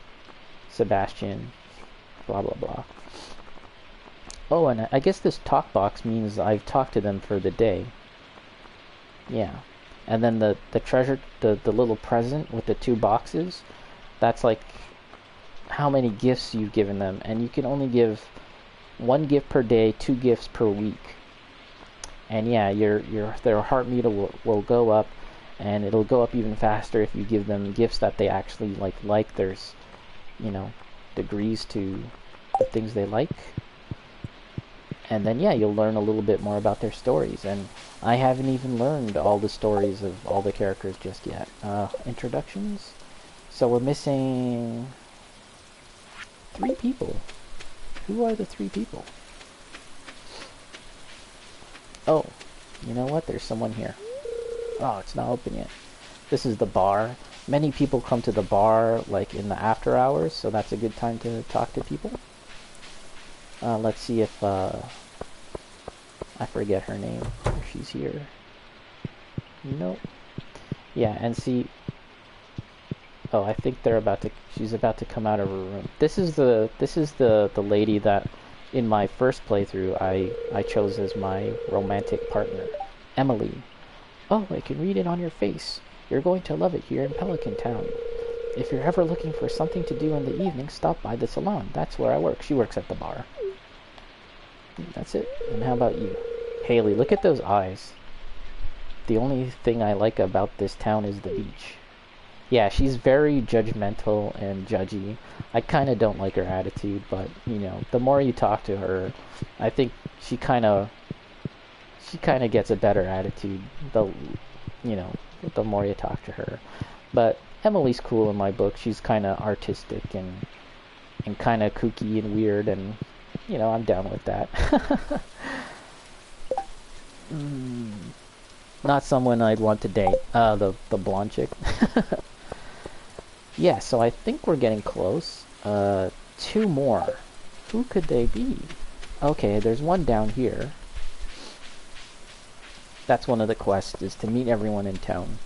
Sebastian, blah blah blah. Oh, and I guess this talk box means I've talked to them for the day. Yeah. And then the treasure, the little present with the 2 boxes, that's like how many gifts you've given them. And you can only give 1 gift per day, 2 gifts per week. And yeah, their heart meter will go up, and it'll go up even faster if you give them gifts that they actually like. There's, you know, degrees to the things they like. And then, yeah, you'll learn a little bit more about their stories. And I haven't even learned all the stories of all the characters just yet. Introductions? So we're missing 3 people. Who are the 3 people? Oh, you know what? There's someone here. Oh, it's not open yet. This is the bar. Many people come to the bar, like, in the after hours, so that's a good time to talk to people. Let's see if, I forget her name, if she's here. Nope. Yeah, and see, oh, I think she's about to come out of her room. This is the lady that, in my first playthrough, I chose as my romantic partner, Emily. Oh, I can read it on your face. You're going to love it here in Pelican Town. If you're ever looking for something to do in the evening, stop by the salon. That's where I work. She works at the bar. That's it. And how about you? Haley, look at those eyes. The only thing I like about this town is the beach. Yeah, she's very judgmental and judgy. I kind of don't like her attitude, but, you know, the more you talk to her, I think she kind of gets a better attitude, the more you talk to her. But Emily's cool in my book. She's kind of artistic and kind of kooky and weird, and, you know, I'm down with that. Not someone I'd want to date. The blonde chick. Yeah, so I think we're getting close. 2 more. Who could they be? Okay, there's one down here. That's one of the quests, is to meet everyone in town.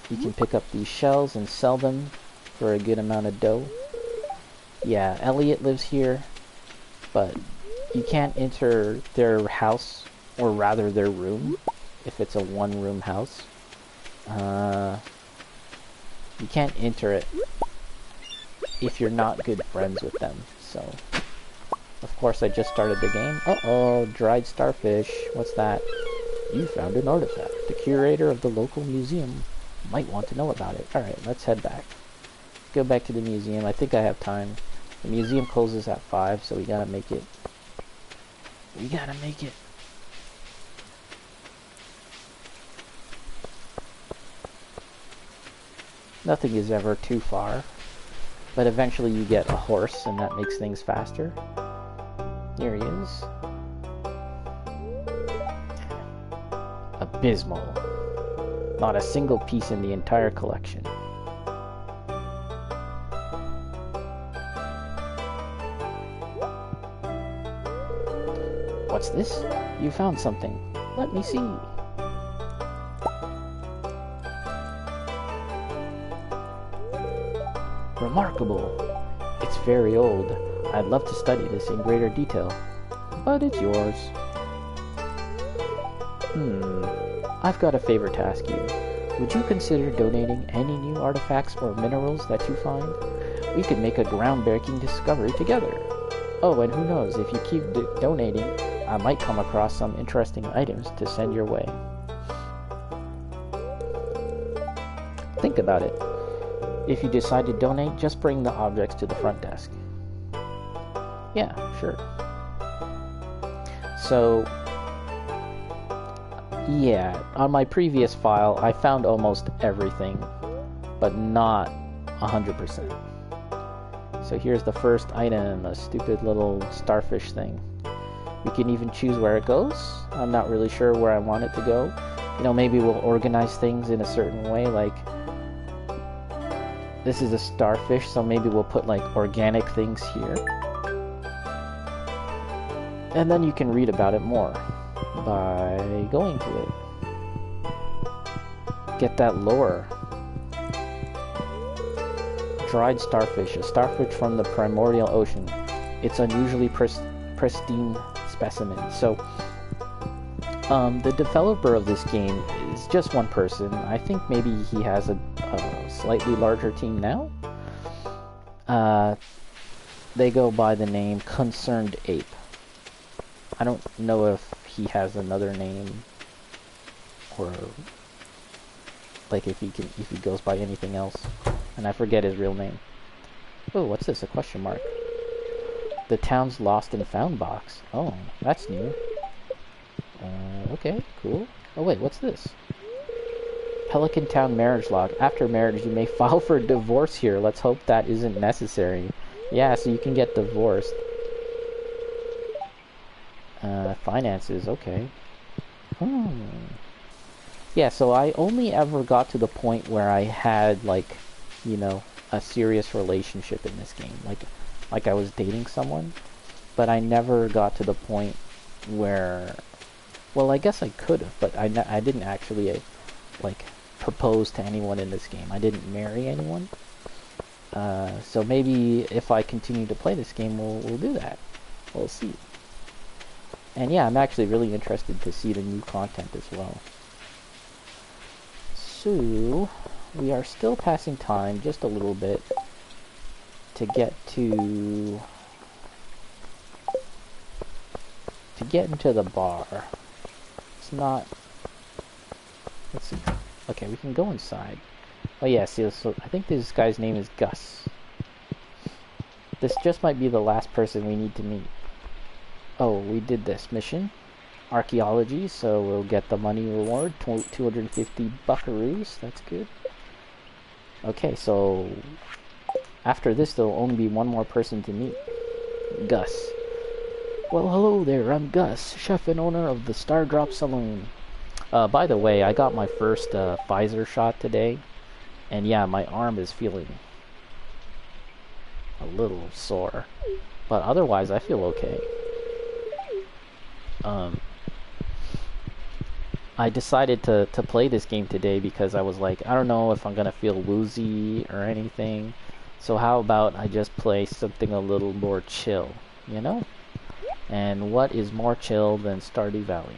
You can pick up these shells and sell them for a good amount of dough. Yeah, Elliot lives here, but you can't enter their house, or rather their room, if it's a 1-room house. You can't enter it if you're not good friends with them, so... Of course, I just started the game. Uh-oh, dried starfish. What's that? You found an artifact. The curator of the local museum might want to know about it. Alright, let's head back. Go back to the museum. I think I have time. The museum closes at 5, so we gotta make it. We gotta make it. Nothing is ever too far. But eventually you get a horse, and that makes things faster. Here he is. Abysmal. Not a single piece in the entire collection. What's this? You found something. Let me see. Remarkable. It's very old. I'd love to study this in greater detail, but it's yours. I've got a favor to ask you. Would you consider donating any new artifacts or minerals that you find? We could make a groundbreaking discovery together. Oh, and who knows, if you keep donating, I might come across some interesting items to send your way. Think about it. If you decide to donate, just bring the objects to the front desk. Yeah, sure. So, yeah, on my previous file, I found almost everything, but not 100%. So here's the first item, a stupid little starfish thing. We can even choose where it goes. I'm not really sure where I want it to go. You know, maybe we'll organize things in a certain way, like this is a starfish, so maybe we'll put like organic things here. And then you can read about it more by going to it. Get that lore. Dried starfish, a starfish from the primordial ocean. It's unusually pristine specimen. So, the developer of this game is just one person. I think maybe he has a slightly larger team now. They go by the name Concerned Ape. I don't know if he has another name, or like if he goes by anything else, and I forget his real name. Oh, what's this? A question mark. The town's lost and found box. Oh, that's new. Okay, cool. Oh wait, what's this? Pelican Town marriage log. After marriage, you may file for divorce here. Let's hope that isn't necessary. Yeah, so you can get divorced. Finances, okay. Yeah, so I only ever got to the point where I had, like, you know, a serious relationship in this game. Like I was dating someone. But I never got to the point where... Well, I guess I could have, but I didn't actually, like, propose to anyone in this game. I didn't marry anyone. So maybe if I continue to play this game, we'll do that. We'll see. And yeah, I'm actually really interested to see the new content as well. So, we are still passing time just a little bit to get into the bar. It's not... Let's see. Okay, we can go inside. Oh yeah, see, so I think this guy's name is Gus. This just might be the last person we need to meet. Oh, we did this mission. Archaeology, so we'll get the money reward. 250 buckaroos, that's good. Okay, so... After this, there'll only be one more person to meet. Gus. Well, hello there, I'm Gus, chef and owner of the Stardrop Saloon. By the way, I got my first Pfizer shot today. And yeah, my arm is feeling a little sore. But otherwise, I feel okay. I decided to play this game today because I was like, I don't know if I'm gonna feel woozy or anything. So how about I just play something a little more chill, you know? And what is more chill than Stardew Valley?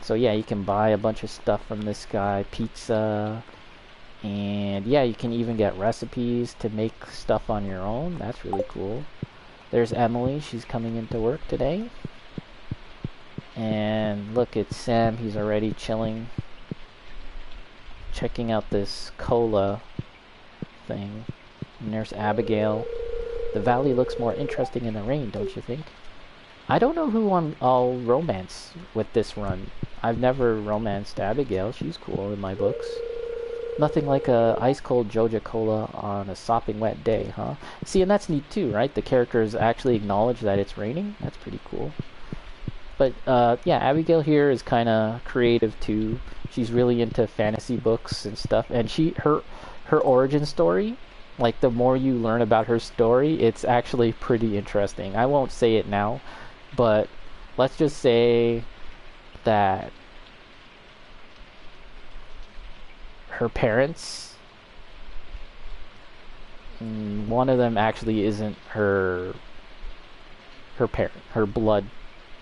So yeah, you can buy a bunch of stuff from this guy, pizza, and yeah, you can even get recipes to make stuff on your own. That's really cool. There's Emily, she's coming into work today. And look, it's Sam, he's already chilling, checking out this cola thing. And there's Abigail. The valley looks more interesting in the rain, don't you think? I don't know who I'll romance with this run. I've never romanced Abigail. She's cool in my books. Nothing like a ice-cold Joja Cola on a sopping wet day, huh? See, and that's neat too, right? The characters actually acknowledge that it's raining. That's pretty cool. But yeah, Abigail here is kind of creative too. She's really into fantasy books and stuff, and her origin story, like the more you learn about her story, it's actually pretty interesting. I won't say it now, but let's just say that her parents, one of them actually isn't her parent, her blood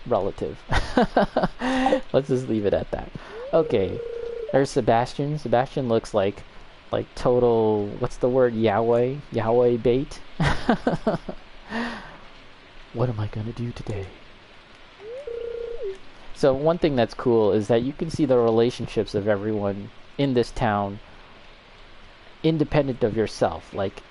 relative. Let's just leave it at that. Okay, there's Sebastian. Sebastian looks like total, what's the word, Yahweh bait. What am I gonna do today? So one thing that's cool is that you can see the relationships of everyone in this town independent of yourself. Like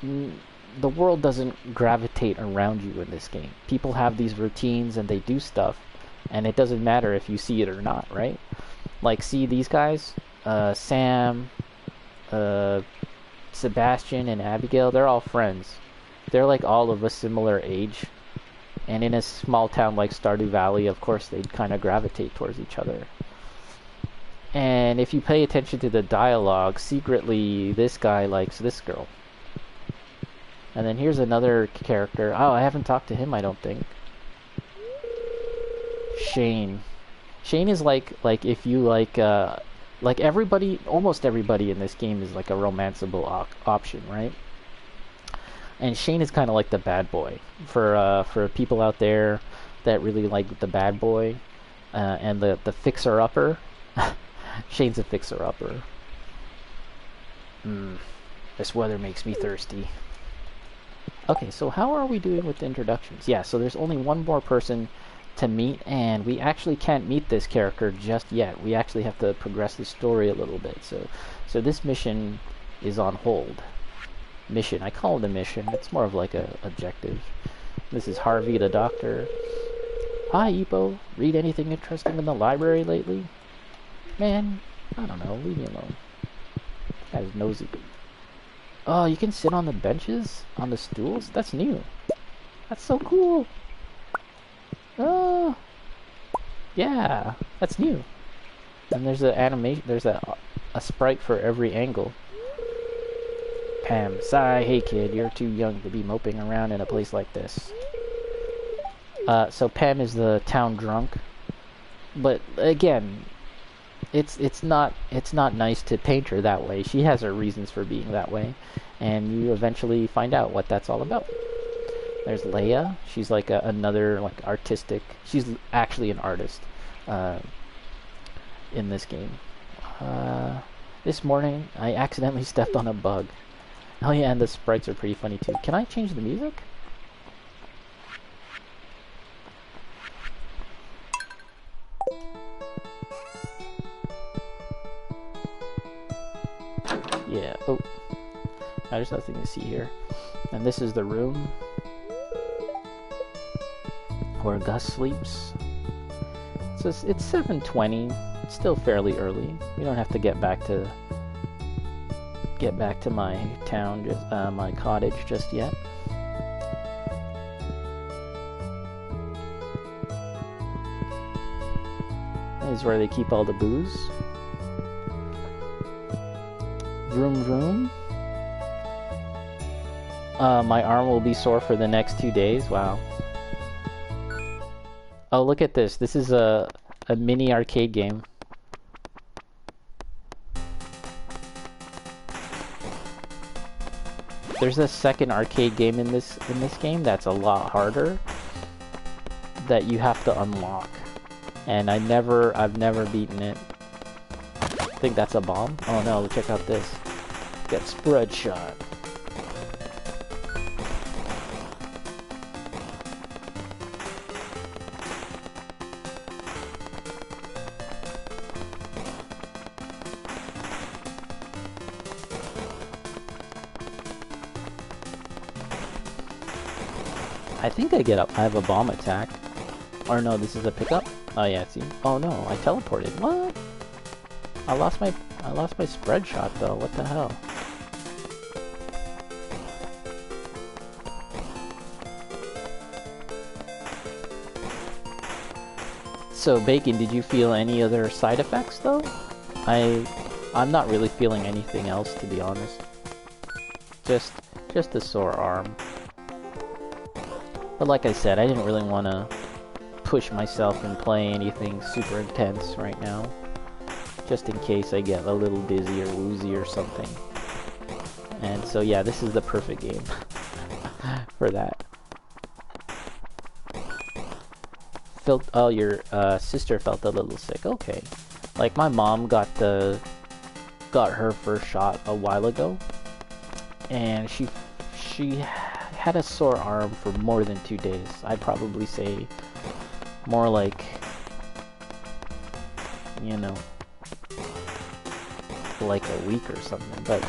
the world doesn't gravitate around you in this game. People have these routines and they do stuff, and it doesn't matter if you see it or not, right? Like, see these guys? Sam, Sebastian, and Abigail, they're all friends. They're like all of a similar age. And in a small town like Stardew Valley, of course, they'd kind of gravitate towards each other. And if you pay attention to the dialogue, secretly, this guy likes this girl. And then here's another character. Oh, I haven't talked to him, I don't think. Shane. Shane is like if you like everybody, almost everybody in this game is like a romanceable option, right? And Shane is kind of like the bad boy for people out there that really like the bad boy and the fixer-upper. Shane's a fixer-upper. This weather makes me thirsty. Okay, so how are we doing with the introductions? Yeah, so there's only one more person to meet, and we actually can't meet this character just yet. We actually have to progress the story a little bit. So this mission is on hold. Mission. I call it a mission. It's more of like a objective. This is Harvey the doctor. Hi, Ipo. Read anything interesting in the library lately? Man, I don't know. Leave me alone. That is nosy. Oh, you can sit on the benches? On the stools? That's new. That's so cool. Oh, yeah. That's new. And there's a animation. There's a sprite for every angle. Pam, sigh, hey kid, you're too young to be moping around in a place like this. So Pam is the town drunk, but again, it's not nice to paint her that way. She has her reasons for being that way, and you eventually find out what that's all about. There's Leia. She's like another like artistic. She's actually an artist in this game. This morning I accidentally stepped on a bug. Oh yeah, and the sprites are pretty funny too. Can I change the music? Yeah, oh. There's nothing to see here. And this is the room where Gus sleeps. So it's 7:20. It's still fairly early. We don't have to get back to my town, my cottage just yet. This is where they keep all the booze. Vroom vroom. My arm will be sore for the next 2 days. Wow. Oh, look at this. This is a mini arcade game. There's a second arcade game in this game that's a lot harder that you have to unlock, and I've never beaten it. I think that's a bomb. Oh no! Check out this. Get spread shot. I think I have a bomb attack. Or no, this is a pickup? Oh yeah, see? Oh no, I teleported. What? I lost my spread shot though. What the hell? So, Bacon, did you feel any other side effects, though? I'm not really feeling anything else, to be honest. Just a sore arm. But like I said, I didn't really want to push myself and play anything super intense right now. Just in case I get a little dizzy or woozy or something. And so yeah, this is the perfect game for that. Oh, your sister felt a little sick. Okay. Like my mom got her first shot a while ago, and she had a sore arm for more than 2 days. I'd probably say more like, you know, like a week or something. But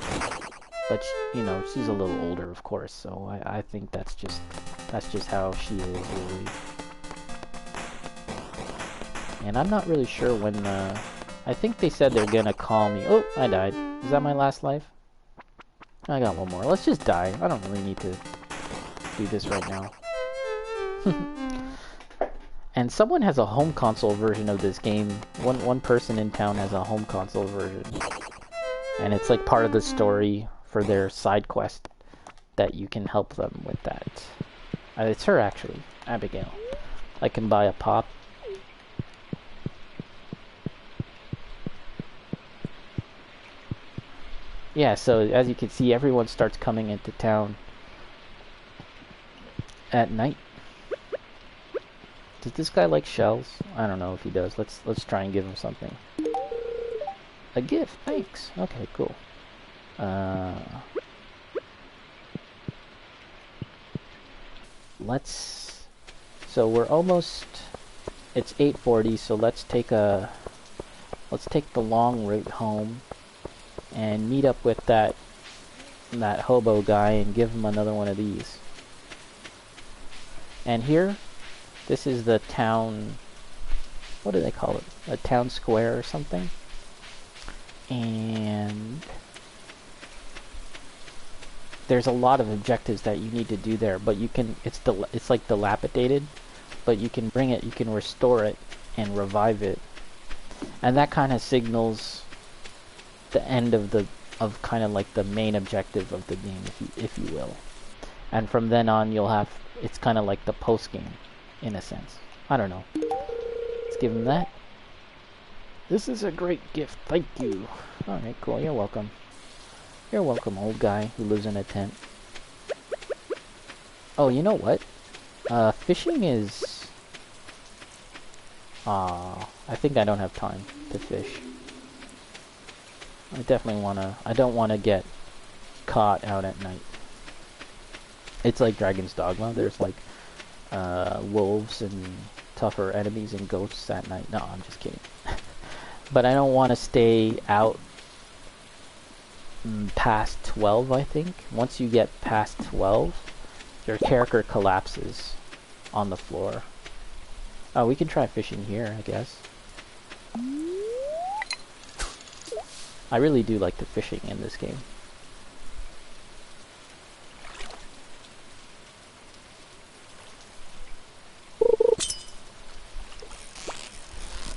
you know, she's a little older, of course, so I think that's just how she is, really. And I'm not really sure when I think they said they're gonna call me. Oh, I died. Is that my last life? I got one more. Let's just die. I don't really need to do this right now. And someone has a home console version of this game. One person in town has a home console version. And it's like part of the story for their side quest that you can help them with that. It's her, actually. Abigail. I can buy a pop. Yeah, so as you can see, everyone starts coming into town at night. Does this guy like shells? I don't know if he does. Let's try and give him something. A gift, thanks. Okay, cool. So we're almost. It's 8:40, so let's take the long route home and meet up with that hobo guy and give him another one of these. And here, this is the town, what do they call it? A town square or something? And there's a lot of objectives that you need to do there, but you can, it's like dilapidated, but you can bring it, you can restore it and revive it. And that kind of signals the end of kind of like the main objective of the game, if you will. And from then on, it's kind of like the post game, in a sense. I don't know. Let's give him that. This is a great gift, thank you. Alright, cool, you're welcome. You're welcome, old guy who lives in a tent. Oh, you know what? Fishing is... I think I don't have time to fish. I don't wanna get caught out at night. It's like Dragon's Dogma. There's like wolves and tougher enemies and ghosts at night. No, I'm just kidding. But I don't want to stay out past 12, I think. Once you get past 12, your character collapses on the floor. Oh, we can try fishing here, I guess. I really do like the fishing in this game.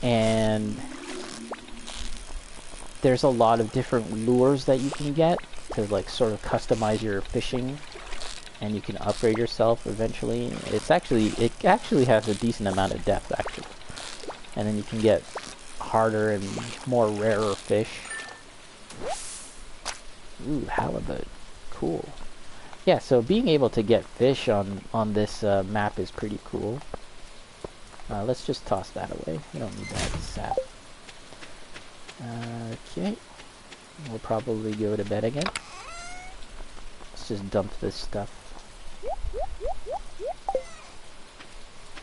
And there's a lot of different lures that you can get to like sort of customize your fishing, and you can upgrade yourself eventually. It actually has a decent amount of depth, actually. And then you can get harder and more rarer fish. Ooh, halibut. Cool. Yeah, so being able to get fish on this map is pretty cool. Let's just toss that away. We don't need that sap. Okay. We'll probably go to bed again. Let's just dump this stuff.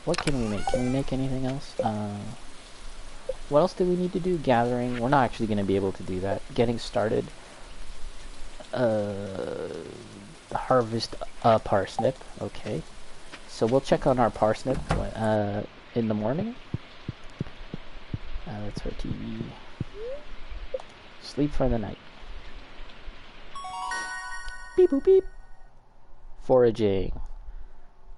What can we make? Can we make anything else? What else do we need to do? Gathering. We're not actually going to be able to do that. Getting started. Harvest a parsnip. Okay. So we'll check on our parsnip in the morning. That's our TV. Sleep for the night. Beep boop beep. Foraging.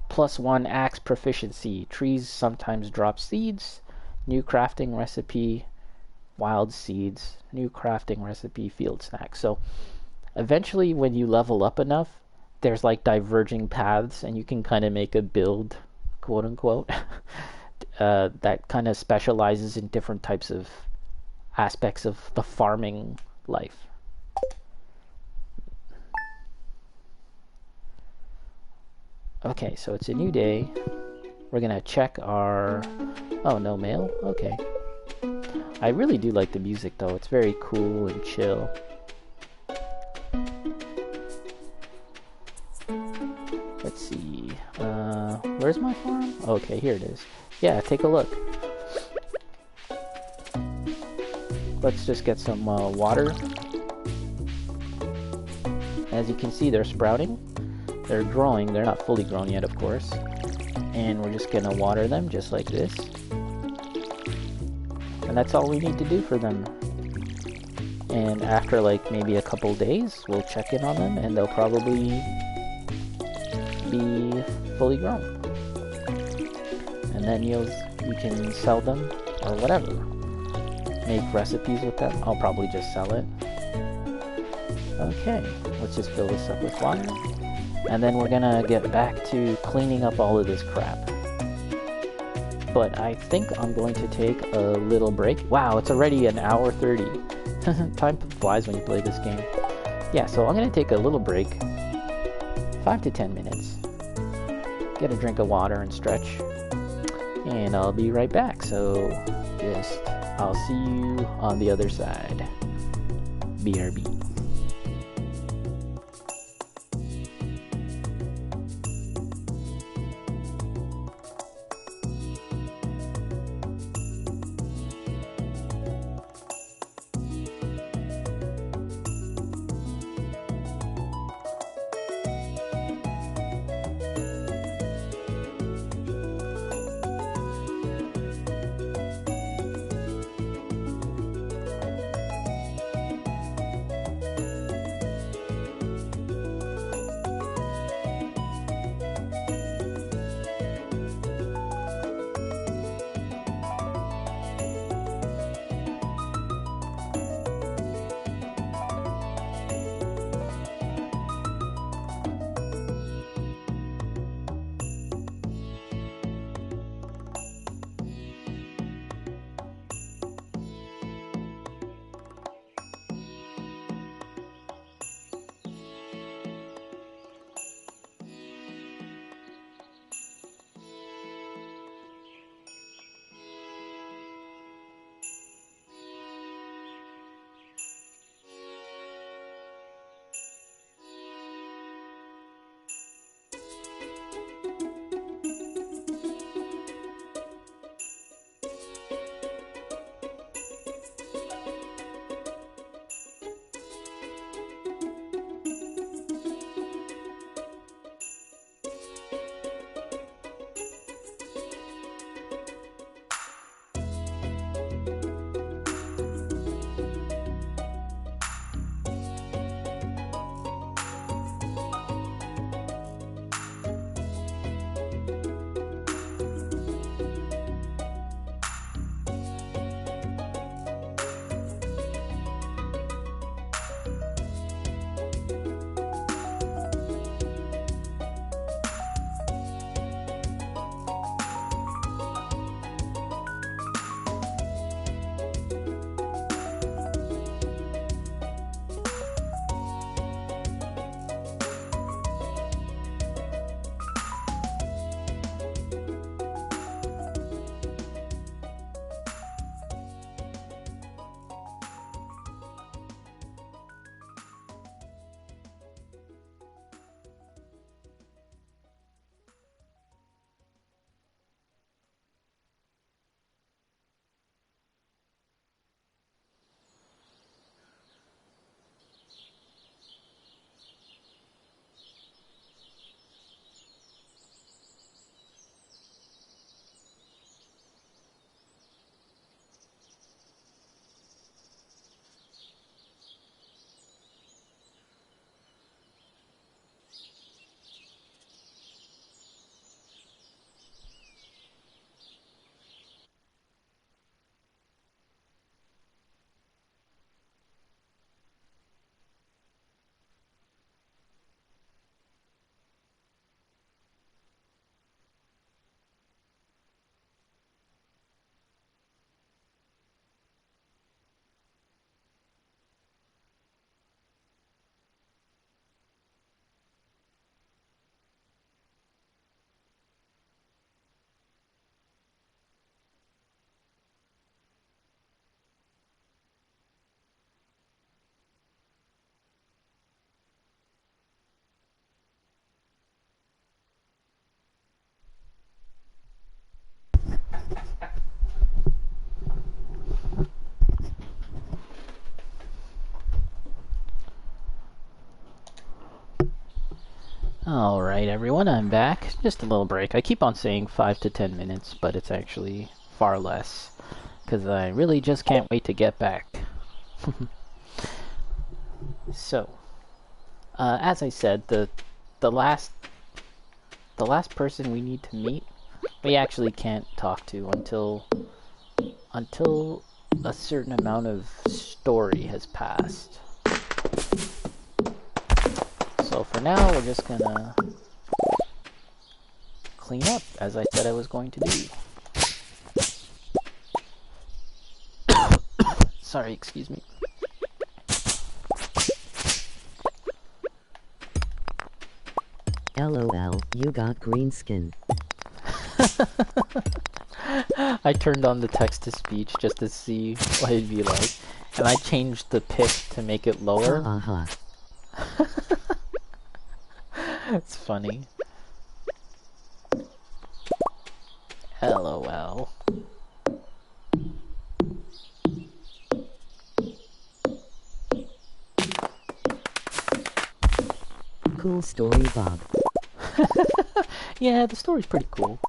+1 axe proficiency. Trees sometimes drop seeds. New crafting recipe, wild seeds. New crafting recipe, field snack. So eventually when you level up enough, there's like diverging paths and you can kind of make a build, quote unquote, that kind of specializes in different types of aspects of the farming life. Okay, so it's a new day. We're gonna check our... Oh, no mail? Okay. I really do like the music though. It's very cool and chill. Let's see. Where's my farm? Okay, here it is. Yeah, take a look. Let's just get some water. As you can see, they're sprouting. They're growing. They're not fully grown yet, of course. And we're just gonna water them just like this. And that's all we need to do for them. And after like maybe a couple days, we'll check in on them and they'll probably be fully grown. And then you can sell them or whatever. Make recipes with them. I'll probably just sell it. Okay, let's just fill this up with water. And then we're gonna get back to cleaning up all of this crap. But I think I'm going to take a little break. Wow, it's already an hour 30. Time flies when you play this game. Yeah, so I'm gonna take a little break. 5 to 10 minutes. Get a drink of water and stretch. And I'll be right back. So I'll see you on the other side. BRB. Alright everyone, I'm back. Just a little break. I keep on saying 5 to 10 minutes, but it's actually far less. Because I really just can't wait to get back. So, as I said, the last person we need to meet, we actually can't talk to until a certain amount of story has passed. So for now, we're just gonna clean up, as I said I was going to do. Sorry, excuse me. LOL, you got green skin. I turned on the text-to-speech just to see what it'd be like, and I changed the pitch to make it lower. It's funny. LOL. Cool story, Bob. Yeah, the story's pretty cool.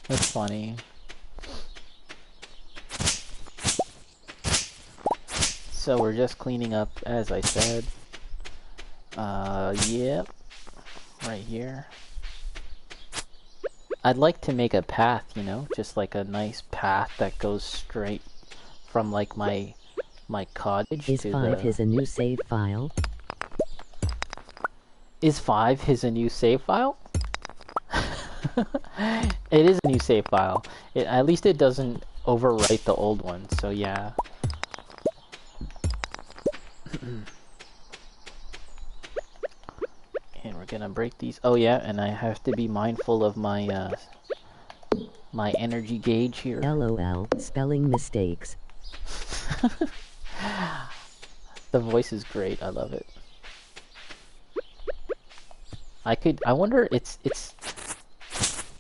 That's funny. So we're just cleaning up, as I said. Yep. Right here. I'd like to make a path, you know? Just like a nice path that goes straight from like my cottage Is to 5 his a new save file? Is 5 his a new save file? It is a new save file. At least it doesn't overwrite the old one, so yeah. And we're gonna break these. Oh yeah, and I have to be mindful of my my energy gauge here. LOL, spelling mistakes. The voice is great. I love it. I wonder, it's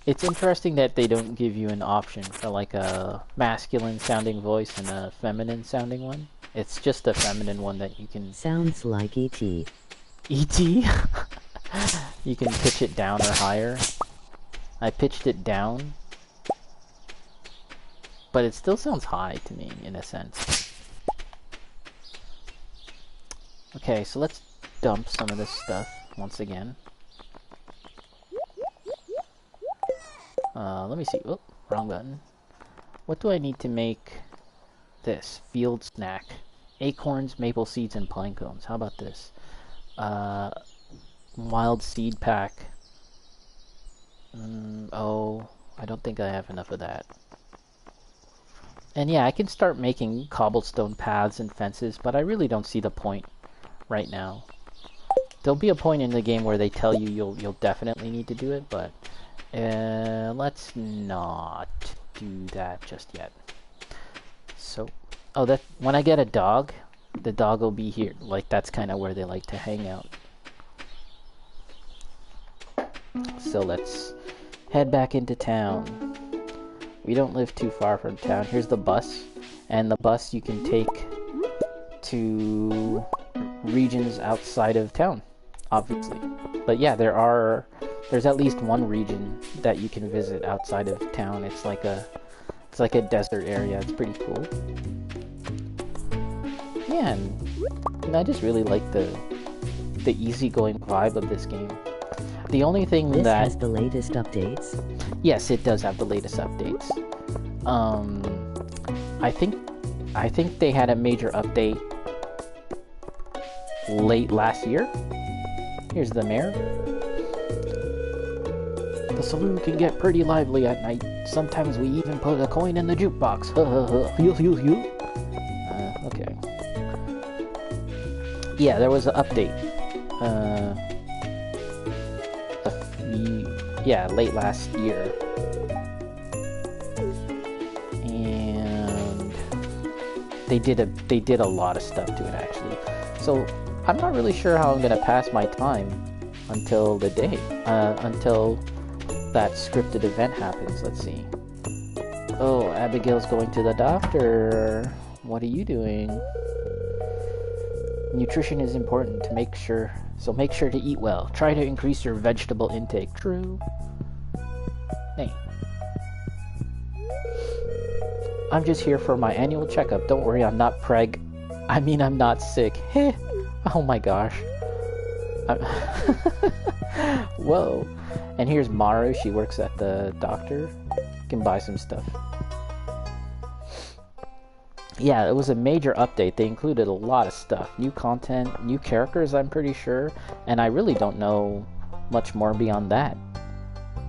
interesting that they don't give you an option for like a masculine sounding voice and a feminine sounding one. It's just a feminine one that you can... Sounds like E.T. E.T.? You can pitch it down or higher. I pitched it down, but it still sounds high to me in a sense. Okay, so let's dump some of this stuff once again. Let me see. Oh, wrong button. What do I need to make this? Field snack. Acorns, maple seeds, and pine cones. How about this? Wild seed pack. Oh, I don't think I have enough of that. And yeah, I can start making cobblestone paths and fences, but I really don't see the point right now. There'll be a point in the game where they tell you you'll definitely need to do it, but let's not do that just yet. So, oh, that when I get a dog, the dog will be here. Like, that's kind of where they like to hang out. So let's head back into town. We don't live too far from town. Here's the bus, and the bus you can take to regions outside of town, obviously. But yeah, there's at least one region that you can visit outside of town. It's like a desert area. It's pretty cool. Yeah, and I just really like the easygoing vibe of this game. The only thing this has the latest updates? Yes, it does have the latest updates. I think they had a major update late last year. Here's the mayor. The saloon can get pretty lively at night. Sometimes we even put a coin in the jukebox. Okay. Yeah, there was an update. Yeah, late last year. And they did a lot of stuff to it, actually. So I'm not really sure how I'm gonna pass my time until the day, until that scripted event happens. Let's see. Oh, Abigail's going to the doctor. What are you doing? Nutrition is important to make sure, so make sure to eat well. Try to increase your vegetable intake. True. Hey. I'm just here for my annual checkup. Don't worry, I'm not I'm not sick. Heh. Oh my gosh. Whoa. And here's Maru. She works at the doctor. You can buy some stuff. Yeah, it was a major update. They included a lot of stuff. New content, new characters, I'm pretty sure. And I really don't know much more beyond that.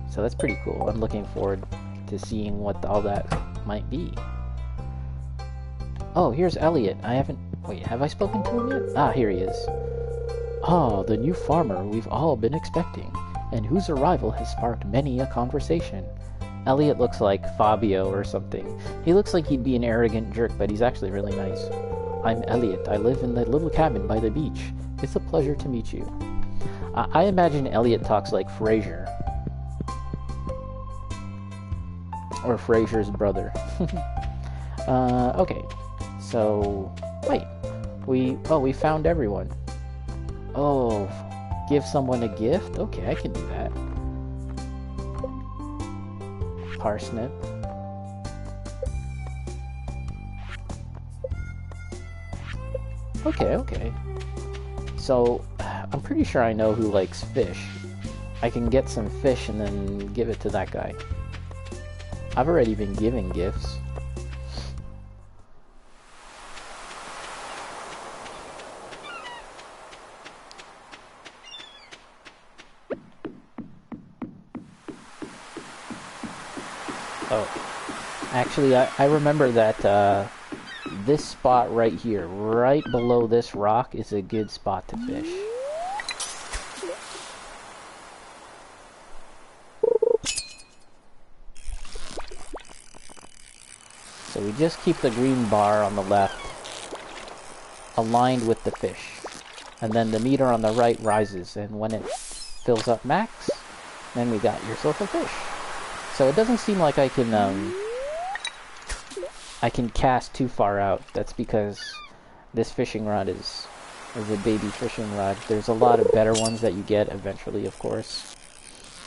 So that's pretty cool. I'm looking forward to seeing what all that might be. Oh, here's Elliot. Wait, have I spoken to him yet? Ah, here he is. Ah, the new farmer we've all been expecting, and whose arrival has sparked many a conversation. Elliot looks like Fabio or something. He looks like he'd be an arrogant jerk, but he's actually really nice. I'm Elliot. I live in the little cabin by the beach. It's a pleasure to meet you. I imagine Elliot talks like Frasier. Or Frasier's brother. Okay. So, wait. We found everyone. Oh, give someone a gift? Okay, I can do that. Parsnip. Okay. So, I'm pretty sure I know who likes fish. I can get some fish and then give it to that guy. I've already been giving gifts. Oh, actually, I remember that this spot right here, right below this rock, is a good spot to fish. So we just keep the green bar on the left aligned with the fish. And then the meter on the right rises, and when it fills up max, then we got yourself a fish. So it doesn't seem like I can cast too far out. That's because this fishing rod is a baby fishing rod. There's a lot of better ones that you get eventually, of course.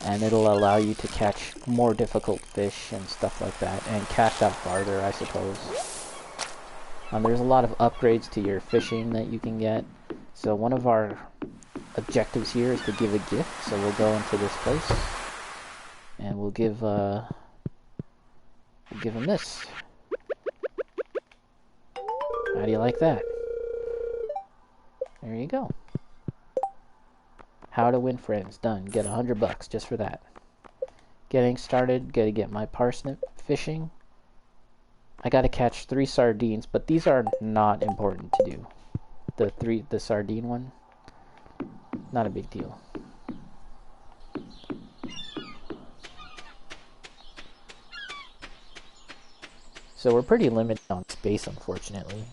And it'll allow you to catch more difficult fish and stuff like that, and cast out farther, I suppose. There's a lot of upgrades to your fishing that you can get. So one of our objectives here is to give a gift. So we'll go into this place, and we'll give him this. How do you like that? There you go. How to win friends. Done. Get $100 just for that. Getting started. Gotta get my parsnip fishing. I gotta catch 3 sardines, but these are not important to do. The sardine one, not a big deal. So we're pretty limited on space, unfortunately.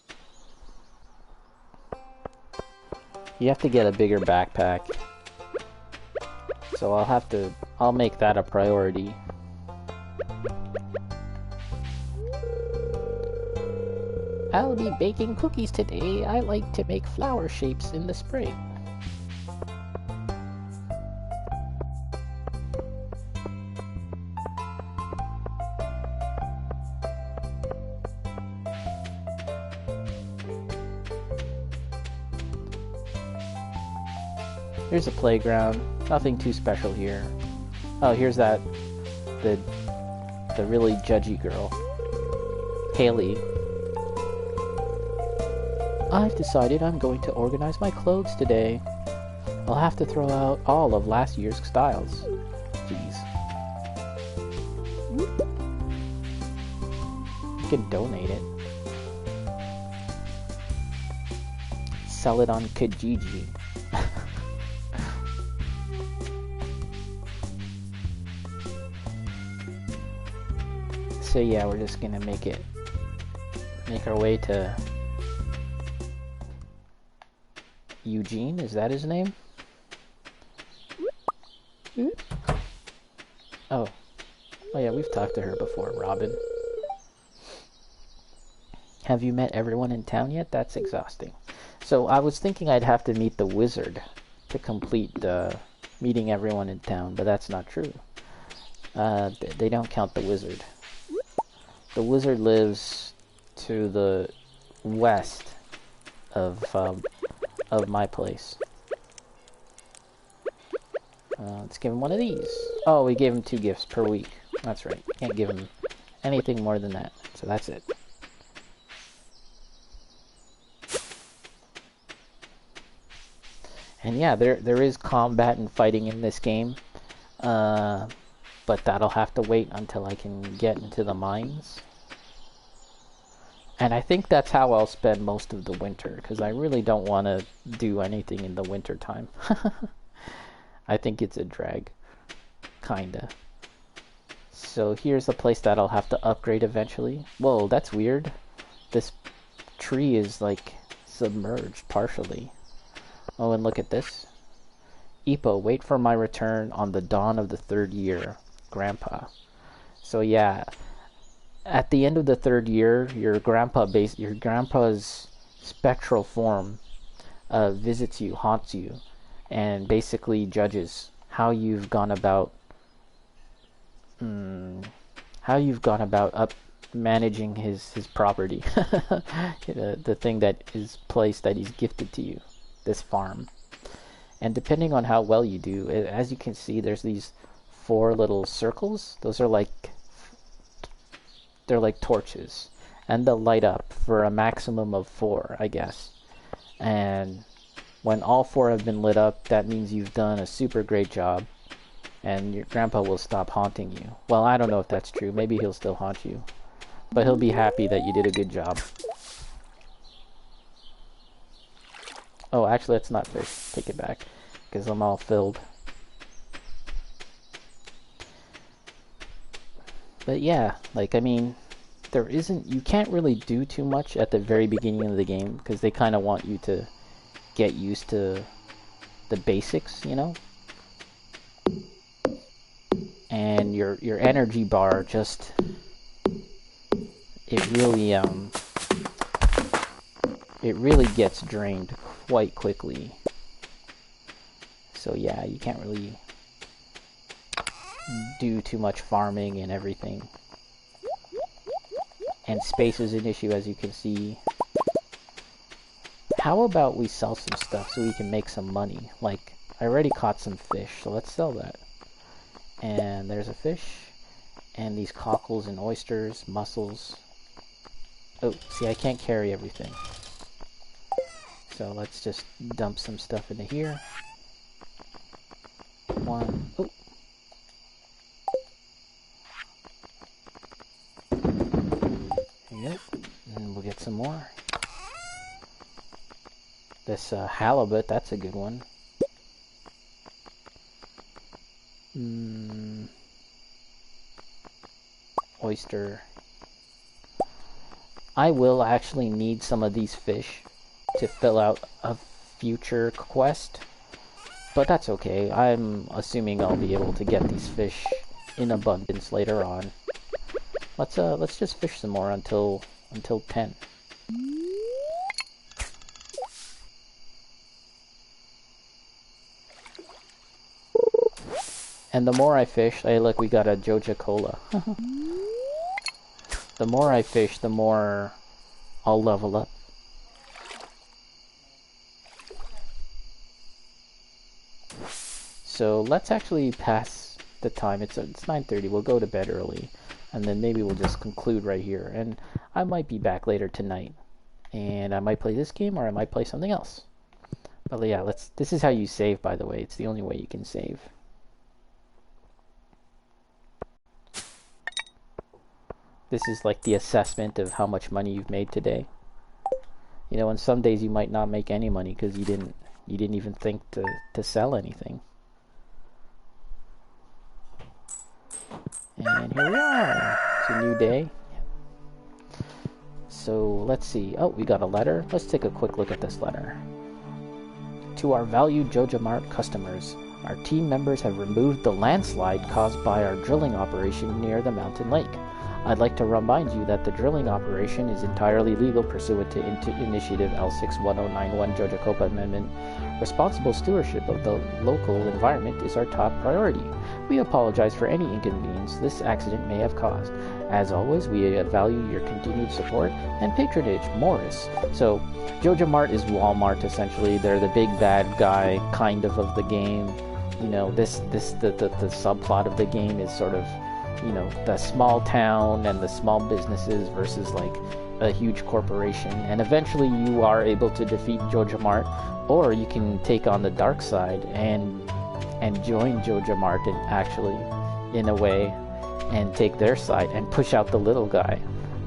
You have to get a bigger backpack. So I'll make that a priority. I'll be baking cookies today. I like to make flower shapes in the spring. Here's a playground. Nothing too special here. Oh, here's the really judgy girl. Haley. I've decided I'm going to organize my clothes today. I'll have to throw out all of last year's styles. Jeez. You can donate it. Sell it on Kijiji. So yeah, we're just gonna make our way to Eugene, is that his name? Oh yeah, we've talked to her before, Robin. Have you met everyone in town yet? That's exhausting. So I was thinking I'd have to meet the wizard to complete meeting everyone in town, but that's not true. They don't count the wizard. The wizard lives to the west of my place. Let's give him one of these. Oh, we gave him 2 gifts per week. That's right. Can't give him anything more than that. So that's it. And yeah, there is combat and fighting in this game. But that'll have to wait until I can get into the mines. And I think that's how I'll spend most of the winter, because I really don't want to do anything in the winter time. I think it's a drag. Kinda. So here's a place that I'll have to upgrade eventually. Whoa, that's weird. This tree is like submerged partially. Oh, and look at this. Ipo, wait for my return on the dawn of the 3rd year. Grandpa. So yeah, at the end of the 3rd year, your grandpa's spectral form visits you, haunts you, and basically judges how you've gone about managing his property. The thing that is placed that he's gifted to you, this farm. And depending on how well you do, as you can see, there's these 4 little circles. Those are they're like torches, and they'll light up for a maximum of 4, I guess. And when all 4 have been lit up, that means you've done a super great job, and your grandpa will stop haunting you. Well, I don't know if that's true. Maybe he'll still haunt you, but he'll be happy that you did a good job. Oh, actually, that's not fish. Take it back, because I'm all filled. But yeah, like, I mean, you can't really do too much at the very beginning of the game, because they kind of want you to get used to the basics, you know? And your energy bar just, it really gets drained quite quickly. So yeah, you can't really do too much farming and everything. And space is an issue, as you can see. How about we sell some stuff so we can make some money? Like, I already caught some fish, so let's sell that. And there's a fish, and these cockles and oysters, mussels. Oh, see, I can't carry everything. So let's just dump some stuff into here. 1. Oh. There you go. And we'll get some more. This halibut, that's a good one. Oyster. I will actually need some of these fish to fill out a future quest, but that's okay. I'm assuming I'll be able to get these fish in abundance later on. Let's just fish some more until 10. And the more I fish, hey look, we got a Joja Cola. The more I fish, the more I'll level up. So let's actually pass the time. It's 9:30. We'll go to bed early, and then maybe we'll just conclude right here. And I might be back later tonight, and I might play this game or I might play something else. But yeah, this is how you save, by the way. It's the only way you can save. This is like the assessment of how much money you've made today. You know, and some days you might not make any money because you didn't even think to sell anything. And here we are. It's a new day. So let's see. Oh, we got a letter. Let's take a quick look at this letter. To our valued Joja Mart customers, our team members have removed the landslide caused by our drilling operation near the mountain lake. I'd like to remind you that the drilling operation is entirely legal pursuant to Initiative L61091 Jojacopa Amendment. Responsible stewardship of the local environment is our top priority. We apologize for any inconvenience this accident may have caused. As always, we value your continued support and patronage. Morris. So, Joja Mart is Walmart, essentially. They're the big bad guy, kind of the game. You know, the subplot of the game is sort of, you know, the small town and the small businesses versus like a huge corporation, and eventually you are able to defeat Joja Mart, or you can take on the dark side and join Joja Mart and actually, in a way, and take their side and push out the little guy.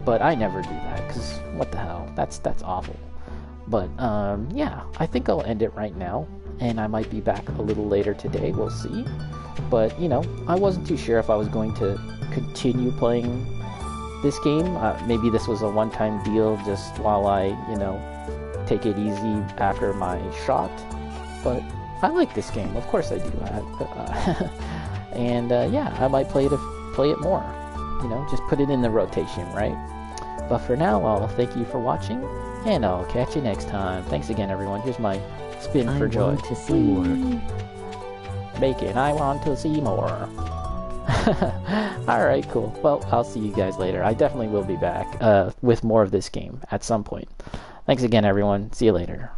But I never do that, because what the hell, that's awful. But yeah, I think I'll end it right now, and I might be back a little later today, we'll see. But, you know, I wasn't too sure if I was going to continue playing this game. Maybe this was a one-time deal just while I, you know, take it easy after my shot. But I like this game, of course I do. And yeah, I might play it more. You know, just put it in the rotation, right? But for now, I'll thank you for watching, and I'll catch you next time. Thanks again, everyone. Here's my spin for joy. I want to see more. Bacon, I want to see more. Alright, cool. Well, I'll see you guys later. I definitely will be back with more of this game at some point. Thanks again, everyone. See you later.